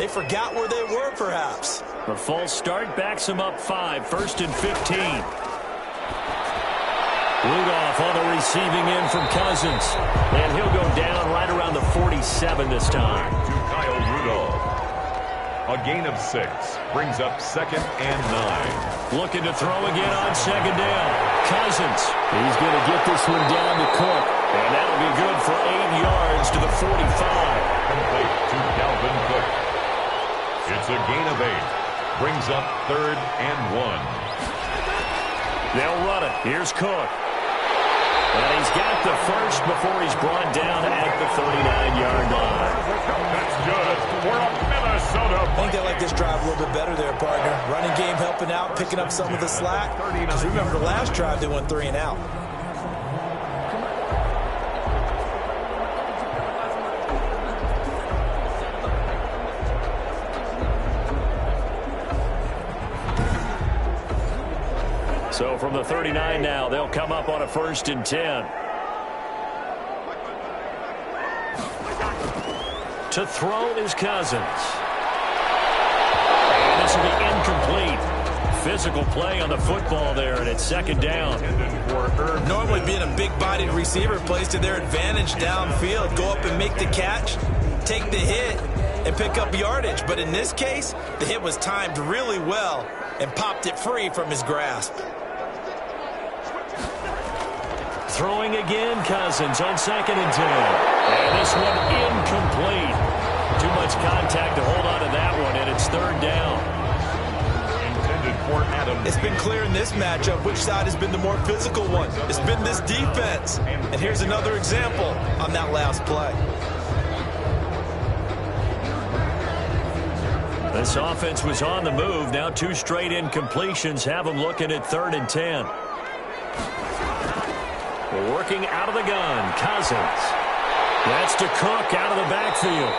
Speaker 3: Forgot where they were, perhaps.
Speaker 2: The false start backs him up 5, 1st and 15. Rudolph on the receiving end from Cousins. And he'll go down right around the 47 this time.
Speaker 1: To Kyle Rudolph. A gain of 6. Brings up 2nd and 9.
Speaker 2: Looking to throw again on 2nd down. Cousins. He's going to get this one down to Cook. And that'll be good for 8 yards to the 45.
Speaker 1: Complete to Dalvin Cook. It's a gain of 8. Brings up 3rd and 1.
Speaker 2: They'll run it. Here's Cook. And he's got the 1st before he's brought down at the 39-yard line.
Speaker 1: That's good for a Minnesota.
Speaker 3: I think they like this drive a little bit better there, partner. Running game helping out, picking up some of the slack. Because remember, the last drive they went 3 and out.
Speaker 2: So from the 39 now, they'll come up on a 1st and 10. To throw is Cousins. And this will be incomplete. Physical play on the football there, and it's 2nd down.
Speaker 3: Normally being a big-bodied receiver plays to their advantage downfield. Go up and make the catch, take the hit, and pick up yardage. But in this case, the hit was timed really well and popped it free from his grasp.
Speaker 2: Throwing again, Cousins on 2nd and 10. And this one incomplete. Too much contact to hold on to that one, and it's 3rd down.
Speaker 1: Intended for Adams.
Speaker 3: It's been clear in this matchup which side has been the more physical one. It's been this defense. And here's another example on that last play.
Speaker 2: This offense was on the move. Now 2 straight incompletions have them looking at 3rd and 10. Working out of the gun, Cousins. That's to Cook out of the backfield.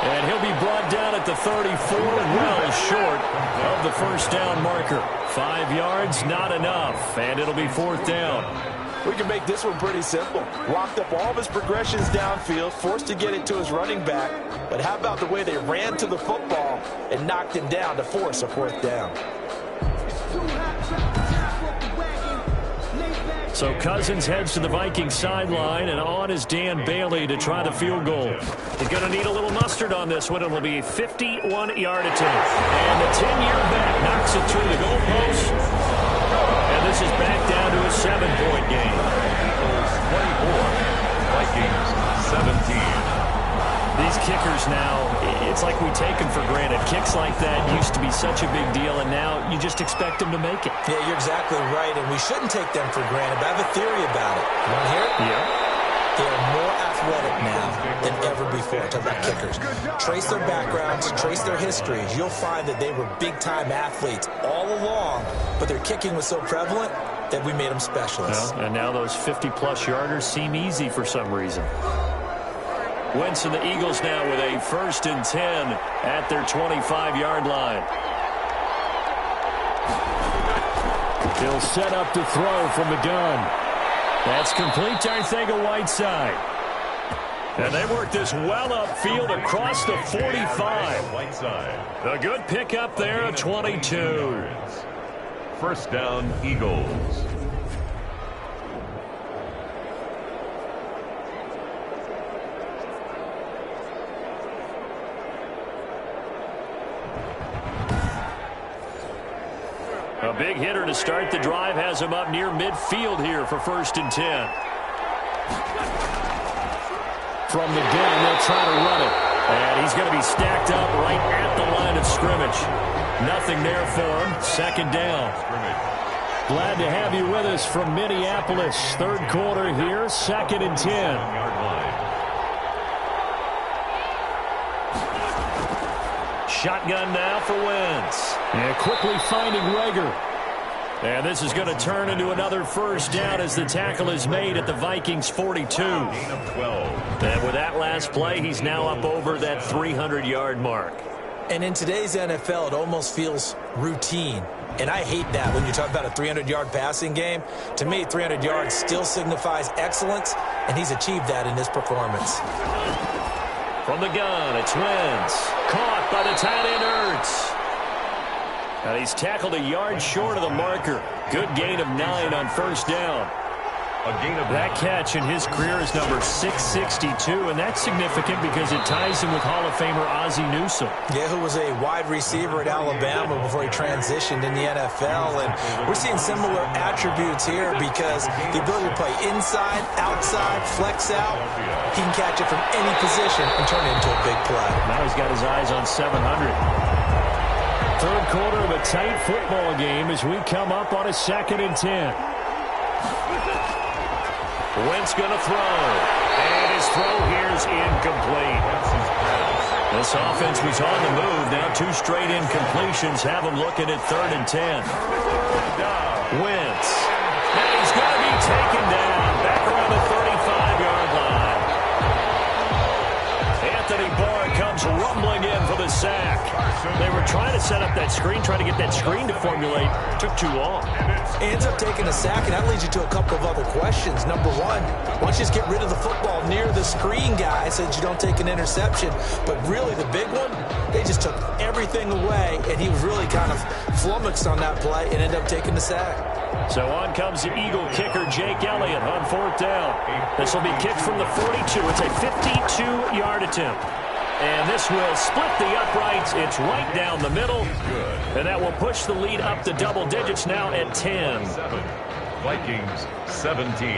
Speaker 2: And he'll be brought down at the 34, well short of the 1st down marker. 5 yards, not enough, and it'll be 4th down.
Speaker 3: We can make this one pretty simple. Walked up all of his progressions downfield, forced to get it to his running back. But how about the way they ran to the football and knocked him down to force a 4th down?
Speaker 2: So Cousins heads to the Vikings sideline, and on is Dan Bailey to try the field goal. He's going to need a little mustard on this one. It'll be a 51-yard attempt. And the 10-year vet knocks it through the goalpost. And this is back down to a 7-point game.
Speaker 1: Eagles 24, Vikings 17.
Speaker 2: These kickers now, it's like we take them for granted. Kicks like that used to be such a big deal, and now you just expect them to make it.
Speaker 3: Yeah, you're exactly right, and we shouldn't take them for granted, but I have a theory about it. You want to hear it?
Speaker 2: Yeah.
Speaker 3: They're more athletic now than ever before. Talk about kickers. Trace their backgrounds, trace their histories. You'll find that they were big-time athletes all along, but their kicking was so prevalent that we made them specialists.
Speaker 2: Well, and now those 50-plus yarders seem easy for some reason. Wentz and the Eagles now with a 1st and 10 at their 25-yard line. He'll set up to throw from the gun. That's complete to Arcega-Whiteside. And they work this well upfield across the 45. A good pickup there of 22.
Speaker 1: First down, Eagles.
Speaker 2: A big hitter to start the drive has him up near midfield here for 1st and 10. From the gun, they'll try to run it. And he's going to be stacked up right at the line of scrimmage. Nothing there for him. 2nd down. Glad to have you with us from Minneapolis. 3rd quarter here, 2nd and 10. Shotgun now for Wentz. And quickly finding Rager. And this is going to turn into another 1st down as the tackle is made at the Vikings 42. And with that last play, he's now up over that 300-yard mark.
Speaker 3: And in today's NFL, it almost feels routine. And I hate that when you talk about a 300-yard passing game. To me, 300 yards still signifies excellence, and he's achieved that in this performance.
Speaker 2: From the gun, it's Wentz. Caught by the tight end, Ertz. And he's tackled a yard short of the marker. Good gain of 9 on 1st down. That catch in his career is number 662, and that's significant because it ties him with Hall of Famer Ozzie Newsome.
Speaker 3: Yeah, who was a wide receiver at Alabama before he transitioned in the NFL, and we're seeing similar attributes here because the ability to play inside, outside, flex out, he can catch it from any position and turn it into a big play.
Speaker 2: Now he's got his eyes on 700. 3rd quarter of a tight football game as we come up on a 2nd and 10. Wentz going to throw. And his throw here is incomplete. This offense was on the move. Now 2 straight incompletions have them looking at 3rd and 10. Wentz. And he's going to be taken down. Back around the 35-yard line. Anthony Barr comes rumbling in for the sack. They were trying to set up that screen, trying to get that screen to formulate. Took too long.
Speaker 3: Ends up taking a sack, and that leads you to a couple of other questions. Number one, why don't you just get rid of the football near the screen guy so that you don't take an interception? But really, the big one, they just took everything away, and he was really kind of flummoxed on that play and ended up taking the sack.
Speaker 2: So on comes the Eagle kicker, Jake Elliott, on 4th down. This will be kicked from the 42. It's a 52-yard attempt. And this will split the uprights. It's right down the middle. And that will push the lead up to double digits now at 10.
Speaker 1: Vikings 17.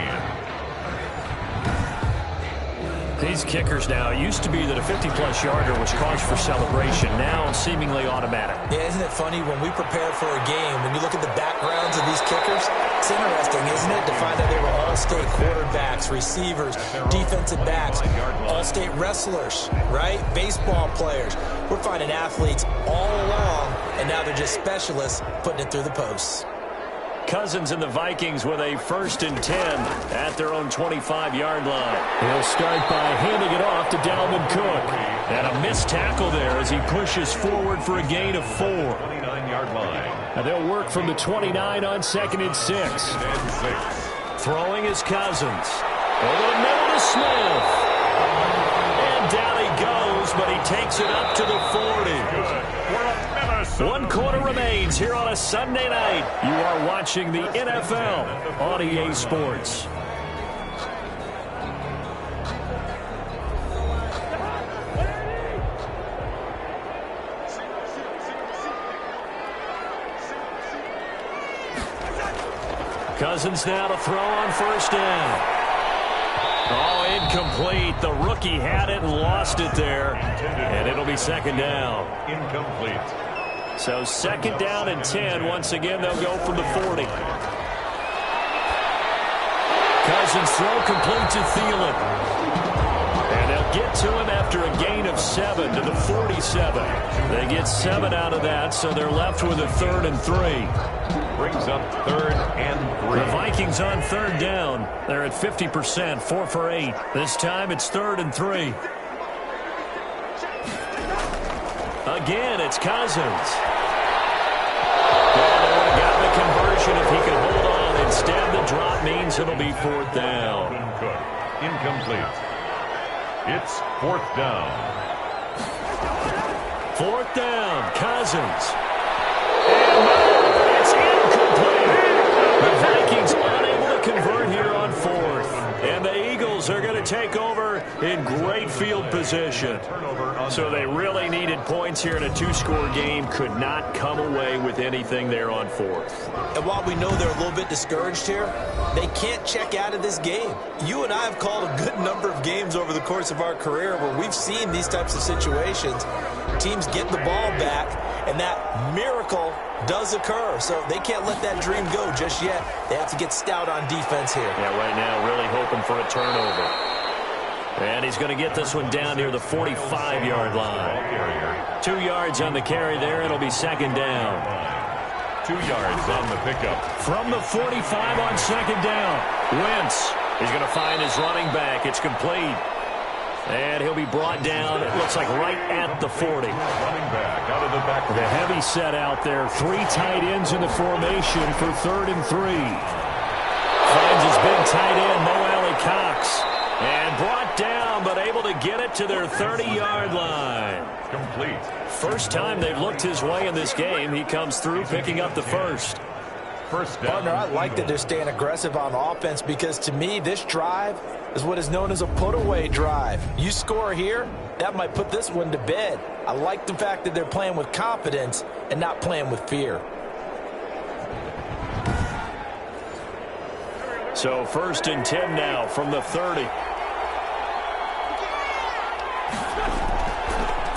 Speaker 2: These kickers now, it used to be that a 50-plus yarder was cause for celebration. Now seemingly automatic.
Speaker 3: Yeah, isn't it funny when we prepare for a game, when you look at the backgrounds of these kickers, it's interesting, isn't it, to find out they were all-state quarterbacks, receivers, defensive backs, all-state wrestlers, right? Baseball players. We're finding athletes all along, and now they're just specialists putting it through the posts.
Speaker 2: Cousins and the Vikings with a 1st and 10 at their own 25-yard line. He'll start by handing it off to Dalvin Cook. And a missed tackle there as he pushes forward for a gain of 4.
Speaker 1: 29-yard line.
Speaker 2: And they'll work from the 29 on 2nd and 6. Throwing is Cousins. Over the middle to Smith. And down he goes, but he takes it up to the 40.
Speaker 1: For a Minnesota
Speaker 2: 1 quarter remains here on a Sunday night. You are watching the NFL on EA Sports. Cousins now to throw on first down. Oh, incomplete. The rookie had it and lost it there. And it'll be second down.
Speaker 1: Incomplete.
Speaker 2: So second down and 10. Once again, they'll go from the 40. Cousins throw complete to Thielen. And they'll get to him after a gain of 7 to the 47. They get 7 out of that, so they're left with a 3rd and 3.
Speaker 1: Brings up 3rd and 3.
Speaker 2: The Vikings on 3rd down. They're at 50%, 4 for 8. This time it's 3rd and 3. Again, it's Cousins. Well, they would have gotten the conversion if he could hold on. Instead, the drop means it'll be 4th down.
Speaker 1: Incomplete. It's 4th down.
Speaker 2: 4th down, Cousins. And it's incomplete. The Vikings unable to convert here on 4th. And the Eagles are going to take over in great field position. So they really needed points here in a 2-score game. Could not come away with anything there on 4th.
Speaker 3: And while we know they're a little bit discouraged here, they can't check out of this game. You and I have called a good number of games over the course of our career where we've seen these types of situations. Teams get the ball back, and that miracle does occur. So they can't let that dream go just yet. They have to get stout on defense here.
Speaker 2: Yeah, right now really hoping for a turnover. And he's going to get this one down near the 45-yard line. 2 yards on the carry there. It'll be second down.
Speaker 1: 2 yards on the pickup.
Speaker 2: From the 45 on second down. Wentz is going to find his running back. It's complete. And he'll be brought down, it looks like right at the 40.
Speaker 1: Running back out of the back.
Speaker 2: The heavy set out there. 3 tight ends in the formation for 3rd and 3. Finds his big tight end, Mo Alley-Cox. And brought down, but able to get it to their 30-yard line.
Speaker 1: Complete.
Speaker 2: First time they've looked his way in this game. He comes through picking up the first.
Speaker 1: First down.
Speaker 3: Partner, I like that they're staying aggressive on offense because, to me, this drive is what is known as a put-away drive. You score here, that might put this one to bed. I like the fact that they're playing with confidence and not playing with fear.
Speaker 2: So 1st and 10 now from the 30.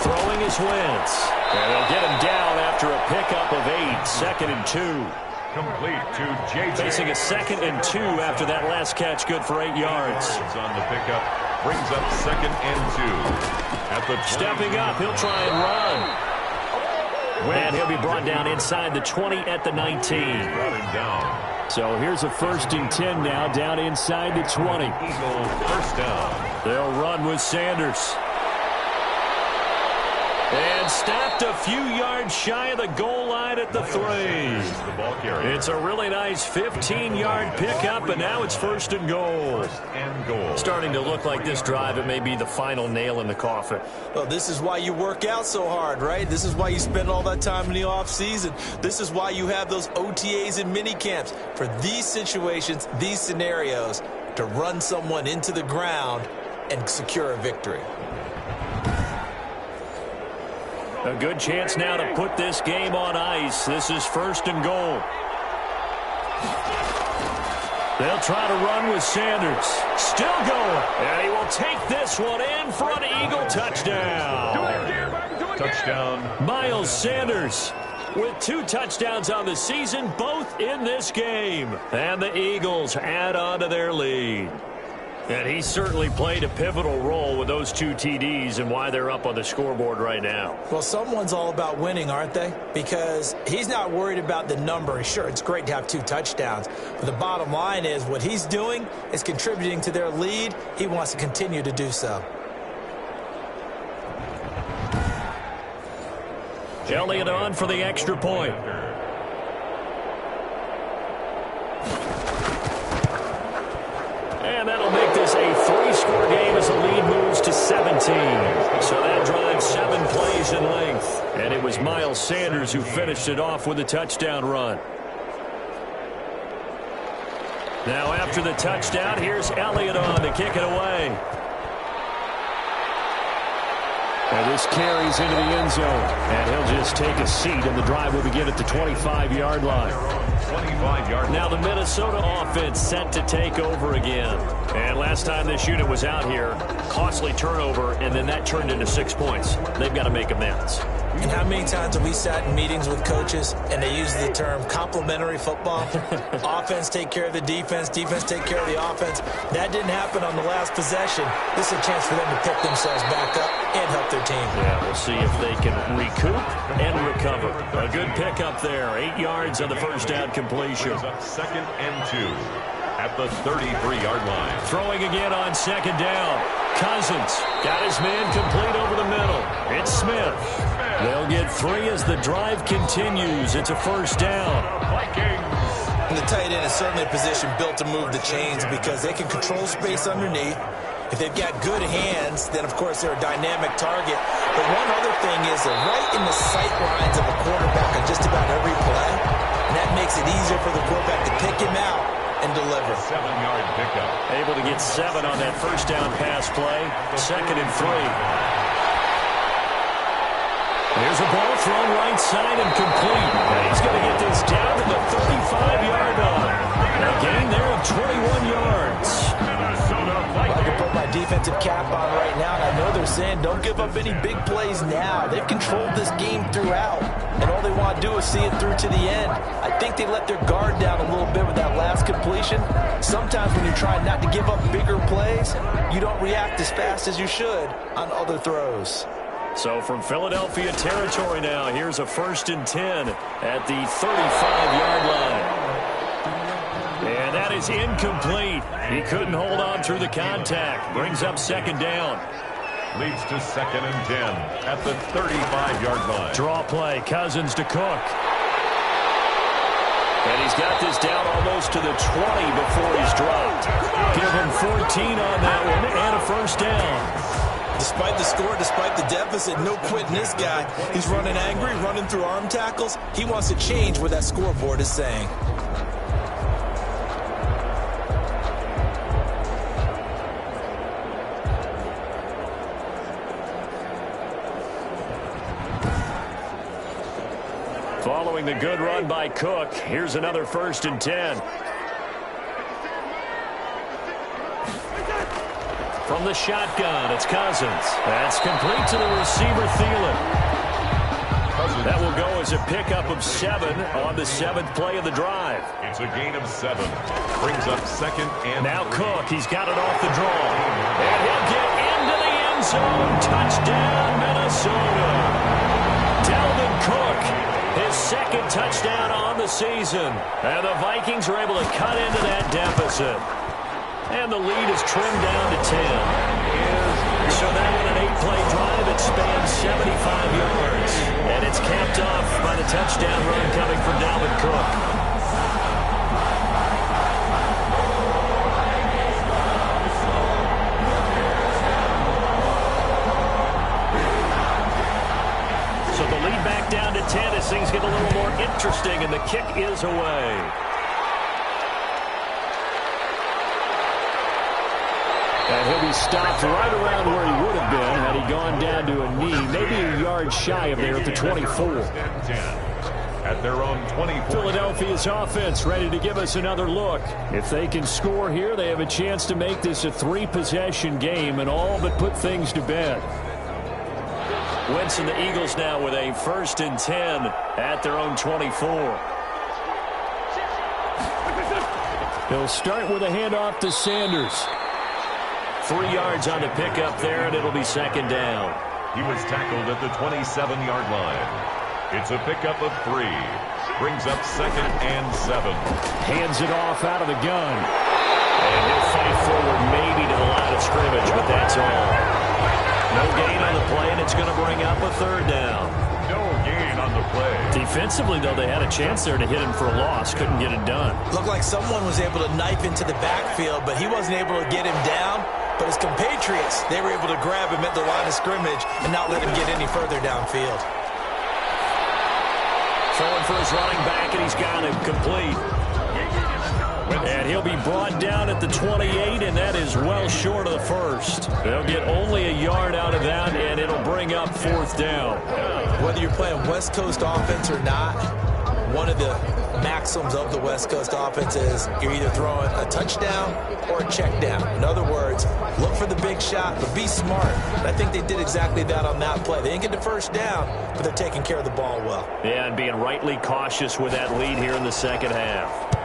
Speaker 2: Throwing is Wentz. And they'll get him down after a pickup of 8. 2nd and 2.
Speaker 1: Complete to J.J.
Speaker 2: Facing a 2nd and 2 after that last catch, good for 8 yards.
Speaker 1: On the pickup, brings up 2nd and 2. At the
Speaker 2: Stepping up, he'll try and run. And he'll be brought down inside the 20 at the 19.
Speaker 1: Running down.
Speaker 2: So here's a 1st and 10 now, down inside the 20.
Speaker 1: Eagle first down.
Speaker 2: They'll run with Sanders. And stopped a few yards shy of the goal line at the 3.
Speaker 1: The ball carrier.
Speaker 2: It's a really nice 15-yard pickup, and now it's 1st and goal.
Speaker 1: And goal.
Speaker 2: Starting to look like this drive, it may be the final nail in the coffin.
Speaker 3: Well, this is why you work out so hard, right? This is why you spend all that time in the offseason. This is why you have those OTAs and mini camps. For these situations, these scenarios, to run someone into the ground and secure a victory.
Speaker 2: A good chance now to put this game on ice. This is 1st and goal. They'll try to run with Sanders. Still going. And he will take this one in for an Eagle touchdown.
Speaker 1: Touchdown.
Speaker 2: Miles Sanders with 2 touchdowns on the season, both in this game. And the Eagles add on to their lead. And he certainly played a pivotal role with those 2 TDs and why they're up on the scoreboard right now.
Speaker 3: Well, someone's all about winning, aren't they? Because he's not worried about the number. Sure, it's great to have 2 touchdowns. But the bottom line is what he's doing is contributing to their lead. He wants to continue to do so.
Speaker 2: Elliott on for the extra point. And that'll make this a 3-score game as the lead moves to 17. So that drives 7 plays in length. And it was Miles Sanders Vikings, who finished it off with a touchdown run. Now after the touchdown, here's Elliott on to kick it away. And this carries into the end zone. And he'll just take a seat, and the drive will begin at the 25-yard line.
Speaker 1: 25-yard line.
Speaker 2: Now the Minnesota offense set to take over again. And last time this unit was out here, costly turnover, and then that turned into 6 points. They've got to make amends.
Speaker 3: And how many times have we sat in meetings with coaches and they use the term complementary football? Offense take care of the defense, defense take care of the offense. That didn't happen on the last possession. This is a chance for them to pick themselves back up and help their team.
Speaker 2: Yeah, we'll see if they can recoup and recover. A good pickup there. 8 yards on the first down completion.
Speaker 1: Up 2nd and 2 at the 33-yard line.
Speaker 2: Throwing again on 2nd down. Cousins got his man complete over the middle. It's Smith. They'll get 3 as the drive continues. It's a first down.
Speaker 1: Vikings.
Speaker 3: And the tight end is certainly a position built to move the chains because they can control space underneath. If they've got good hands, then, of course, they're a dynamic target. But one other thing is they're right in the sight lines of a quarterback on just about every play. And that makes it easier for the quarterback to pick him out and deliver.
Speaker 1: 7-yard pickup.
Speaker 2: Able to get 7 on that first down pass play. 2nd and 3. Here's a ball thrown right side and complete. And he's going to get this down to the 35-yard line. A gain there of 21 yards.
Speaker 3: I can put my defensive cap on right now, and I know they're saying don't give up any big plays now. They've controlled this game throughout, and all they want to do is see it through to the end. I think they let their guard down a little bit with that last completion. Sometimes when you're trying not to give up bigger plays, you don't react as fast as you should on other throws.
Speaker 2: So from Philadelphia territory now, here's a 1st and 10 at the 35-yard line. And that is incomplete. He couldn't hold on through the contact. Brings up 2nd down.
Speaker 1: Leads to 2nd and 10 at the 35-yard line.
Speaker 2: Draw play. Cousins to Cook. And he's got this down almost to the 20 before he's dropped. Give him 14 on that one and a first down.
Speaker 3: Despite the score, despite the deficit, no quitting this guy. He's running angry, running through arm tackles. He wants to change what that scoreboard is saying.
Speaker 2: Following the good run by Cook, here's another 1st and 10. From the shotgun, it's Cousins. That's complete to the receiver, Thielen. That will go as a pickup of 7 on the 7th play of the drive.
Speaker 1: It's a gain of 7. Brings up 2nd and
Speaker 2: now
Speaker 1: 3.
Speaker 2: Cook, he's got it off the draw. And he'll get into the end zone. Touchdown, Minnesota. Dalvin Cook, his 2nd touchdown on the season. And the Vikings are able to cut into that deficit. And the lead is trimmed down to 10. So now with an 8-play drive, it spans 75 yards. And it's capped off by the touchdown run coming from Dalvin Cook. So the lead back down to 10 as things get a little more interesting, and the kick is away. And he'll be stopped right around where he would have been had he gone down to a knee, maybe a yard shy of there at the 24.
Speaker 1: At their own 24.
Speaker 2: Philadelphia's offense ready to give us another look. If they can score here, they have a chance to make this a 3-possession game and all but put things to bed. Wentz and the Eagles now with a 1st and 10 at their own 24. They'll start with a handoff to Sanders. 3 yards on the pickup there, and it'll be 2nd down.
Speaker 1: He was tackled at the 27-yard line. It's a pickup of 3. Brings up 2nd and 7.
Speaker 2: Hands it off out of the gun. And he'll fight forward maybe to the line of scrimmage, but that's all. No gain on the play, and it's going to bring up a 3rd down.
Speaker 1: No gain on the play.
Speaker 2: Defensively, though, they had a chance there to hit him for a loss. Couldn't get it done.
Speaker 3: Looked like someone was able to knife into the backfield, but he wasn't able to get him down. But his compatriots, they were able to grab him at the line of scrimmage and not let him get any further downfield.
Speaker 2: throwing for his running back, and he's got him complete. And he'll be brought down at the 28, and that is well short of the first. They'll get only a yard out of that, and it'll bring up 4th down.
Speaker 3: Whether you're playing West Coast offense or not, one of the maxims of the West Coast offense is you're either throwing a touchdown or a check down. In other words, look for the big shot, but be smart. And I think they did exactly that on that play. They didn't get the first down, but they're taking care of the ball well.
Speaker 2: Yeah, and being rightly cautious with that lead here in the second half.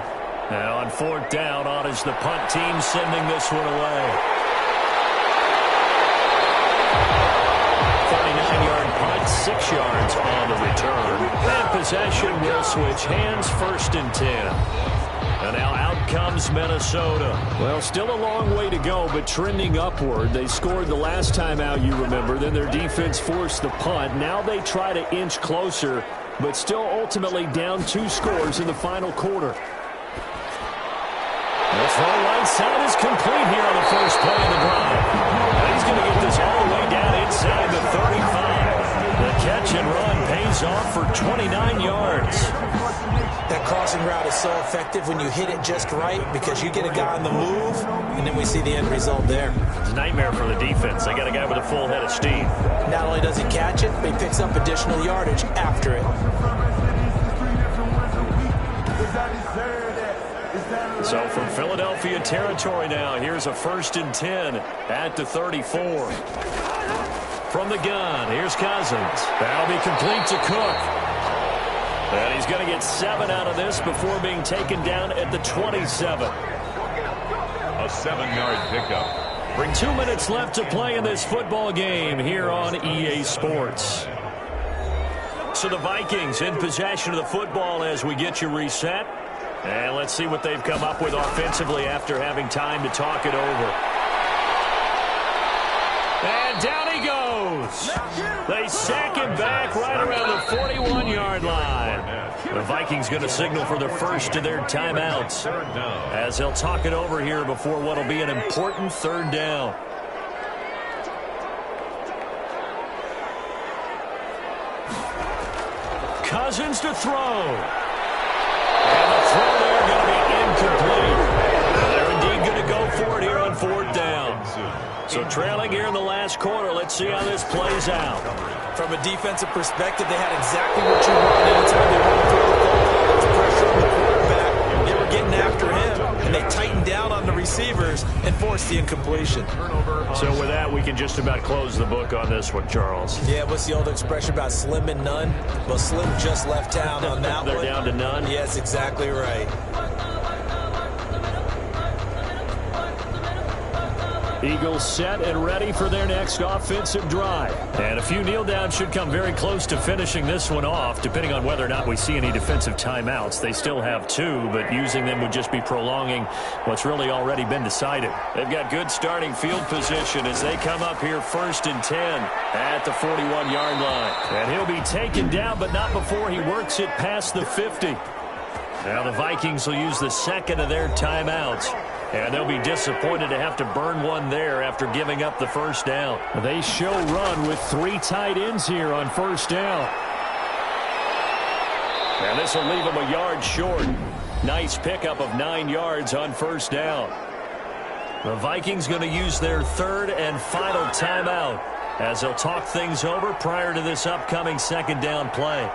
Speaker 2: Now on 4th down, on is the punt team sending this one away. 39-yard punt, 6 yards on the return. And possession will switch hands, 1st and 10. And now out comes Minnesota. Well, still a long way to go, but trending upward. They scored the last time out, you remember. Then their defense forced the punt. Now they try to inch closer, but still ultimately down 2 scores in the final quarter. The throw right side is complete here on the first play of the drive. And he's going to get this all the way down inside the 35. The catch and run pays off for 29 yards.
Speaker 3: That crossing route is so effective when you hit it just right because you get a guy on the move, and then we see the end result there.
Speaker 2: It's a nightmare for the defense. They got a guy with a full head of steam.
Speaker 3: Not only does he catch it, but he picks up additional yardage after it.
Speaker 2: So from Philadelphia territory now, here's a 1st and 10 at the 34. From the gun, here's Cousins. That'll be complete to Cook. And he's going to get 7 out of this before being taken down at the 27.
Speaker 1: A 7-yard pickup.
Speaker 2: Bring 2 minutes left to play in this football game here on EA Sports. So the Vikings in possession of the football as we get you reset. And let's see what they've come up with offensively after having time to talk it over. And down he goes. They sack him back right around the 41-yard line. The Vikings going to signal for the first of their timeouts as they'll talk it over here before what will be an important 3rd down. Cousins to throw. And the throw there going to be incomplete. They're indeed going to go for it here on 4th down. So trailing here in the last quarter. Let's see how this plays out.
Speaker 3: From a defensive perspective, they had exactly what you wanted anytime they wanted to throw the football. It's pressure on the quarterback. They were getting after him, and they tightened down on the receivers and forced the incompletion.
Speaker 2: So with that, we can just about close the book on this one, Charles.
Speaker 3: Yeah, what's the old expression about slim and none? Well, Slim just left town on that
Speaker 2: They're
Speaker 3: one.
Speaker 2: down to none?
Speaker 3: Yes, exactly right.
Speaker 2: Eagles set and ready for their next offensive drive. And a few kneel downs should come very close to finishing this one off, depending on whether or not we see any defensive timeouts. They still have 2, but using them would just be prolonging what's really already been decided. They've got good starting field position as they come up here 1st and 10 at the 41-yard line. And he'll be taken down, but not before he works it past the 50. Now the Vikings will use the 2nd of their timeouts. And they'll be disappointed to have to burn one there after giving up the 1st down. They show run with 3 tight ends here on 1st down. And this will leave them a yard short. Nice pickup of 9 yards on 1st down. The Vikings going to use their 3rd and final timeout as they'll talk things over prior to this upcoming 2nd down play.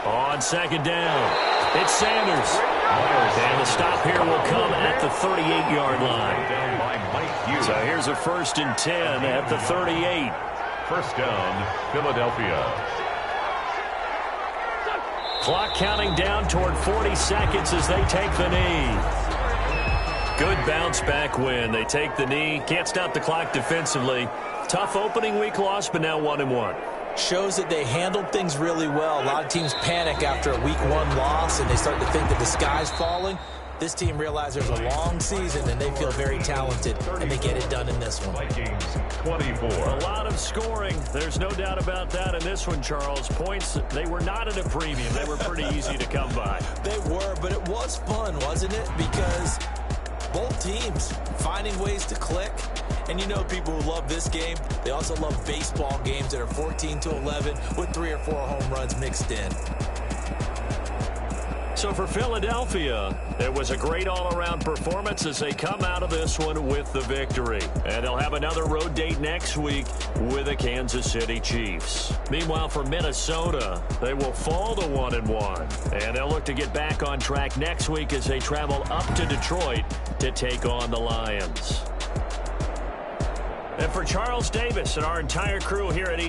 Speaker 2: On 2nd down, it's Sanders. And the stop here will come at the 38-yard line. So here's a 1st and 10 at the 38.
Speaker 1: 1st down, Philadelphia.
Speaker 2: Clock counting down toward 40 seconds as they take the knee. Good bounce back win. They take the knee. Can't stop the clock defensively. Tough opening week loss, but now 1-1.
Speaker 3: Shows that they handled things really well. A lot of teams panic after a week 1 loss, and they start to think that the sky's falling. This team realizes there's a long season, and they feel very talented, and they get it done in this one.
Speaker 1: Vikings 24.
Speaker 2: A lot of scoring. There's no doubt about that in this one, Charles. Points, they were not at a premium. They were pretty easy to come by.
Speaker 3: They were, but it was fun, wasn't it? Because both teams finding ways to click. And you know people who love this game, they also love baseball games that are 14-11 with 3 or 4 home runs mixed in.
Speaker 2: So for Philadelphia, it was a great all-around performance as they come out of this one with the victory. And they'll have another road date next week with the Kansas City Chiefs. Meanwhile, for Minnesota, they will fall to 1-1. And they'll look to get back on track next week as they travel up to Detroit to take on the Lions. And for Charles Davis and our entire crew here at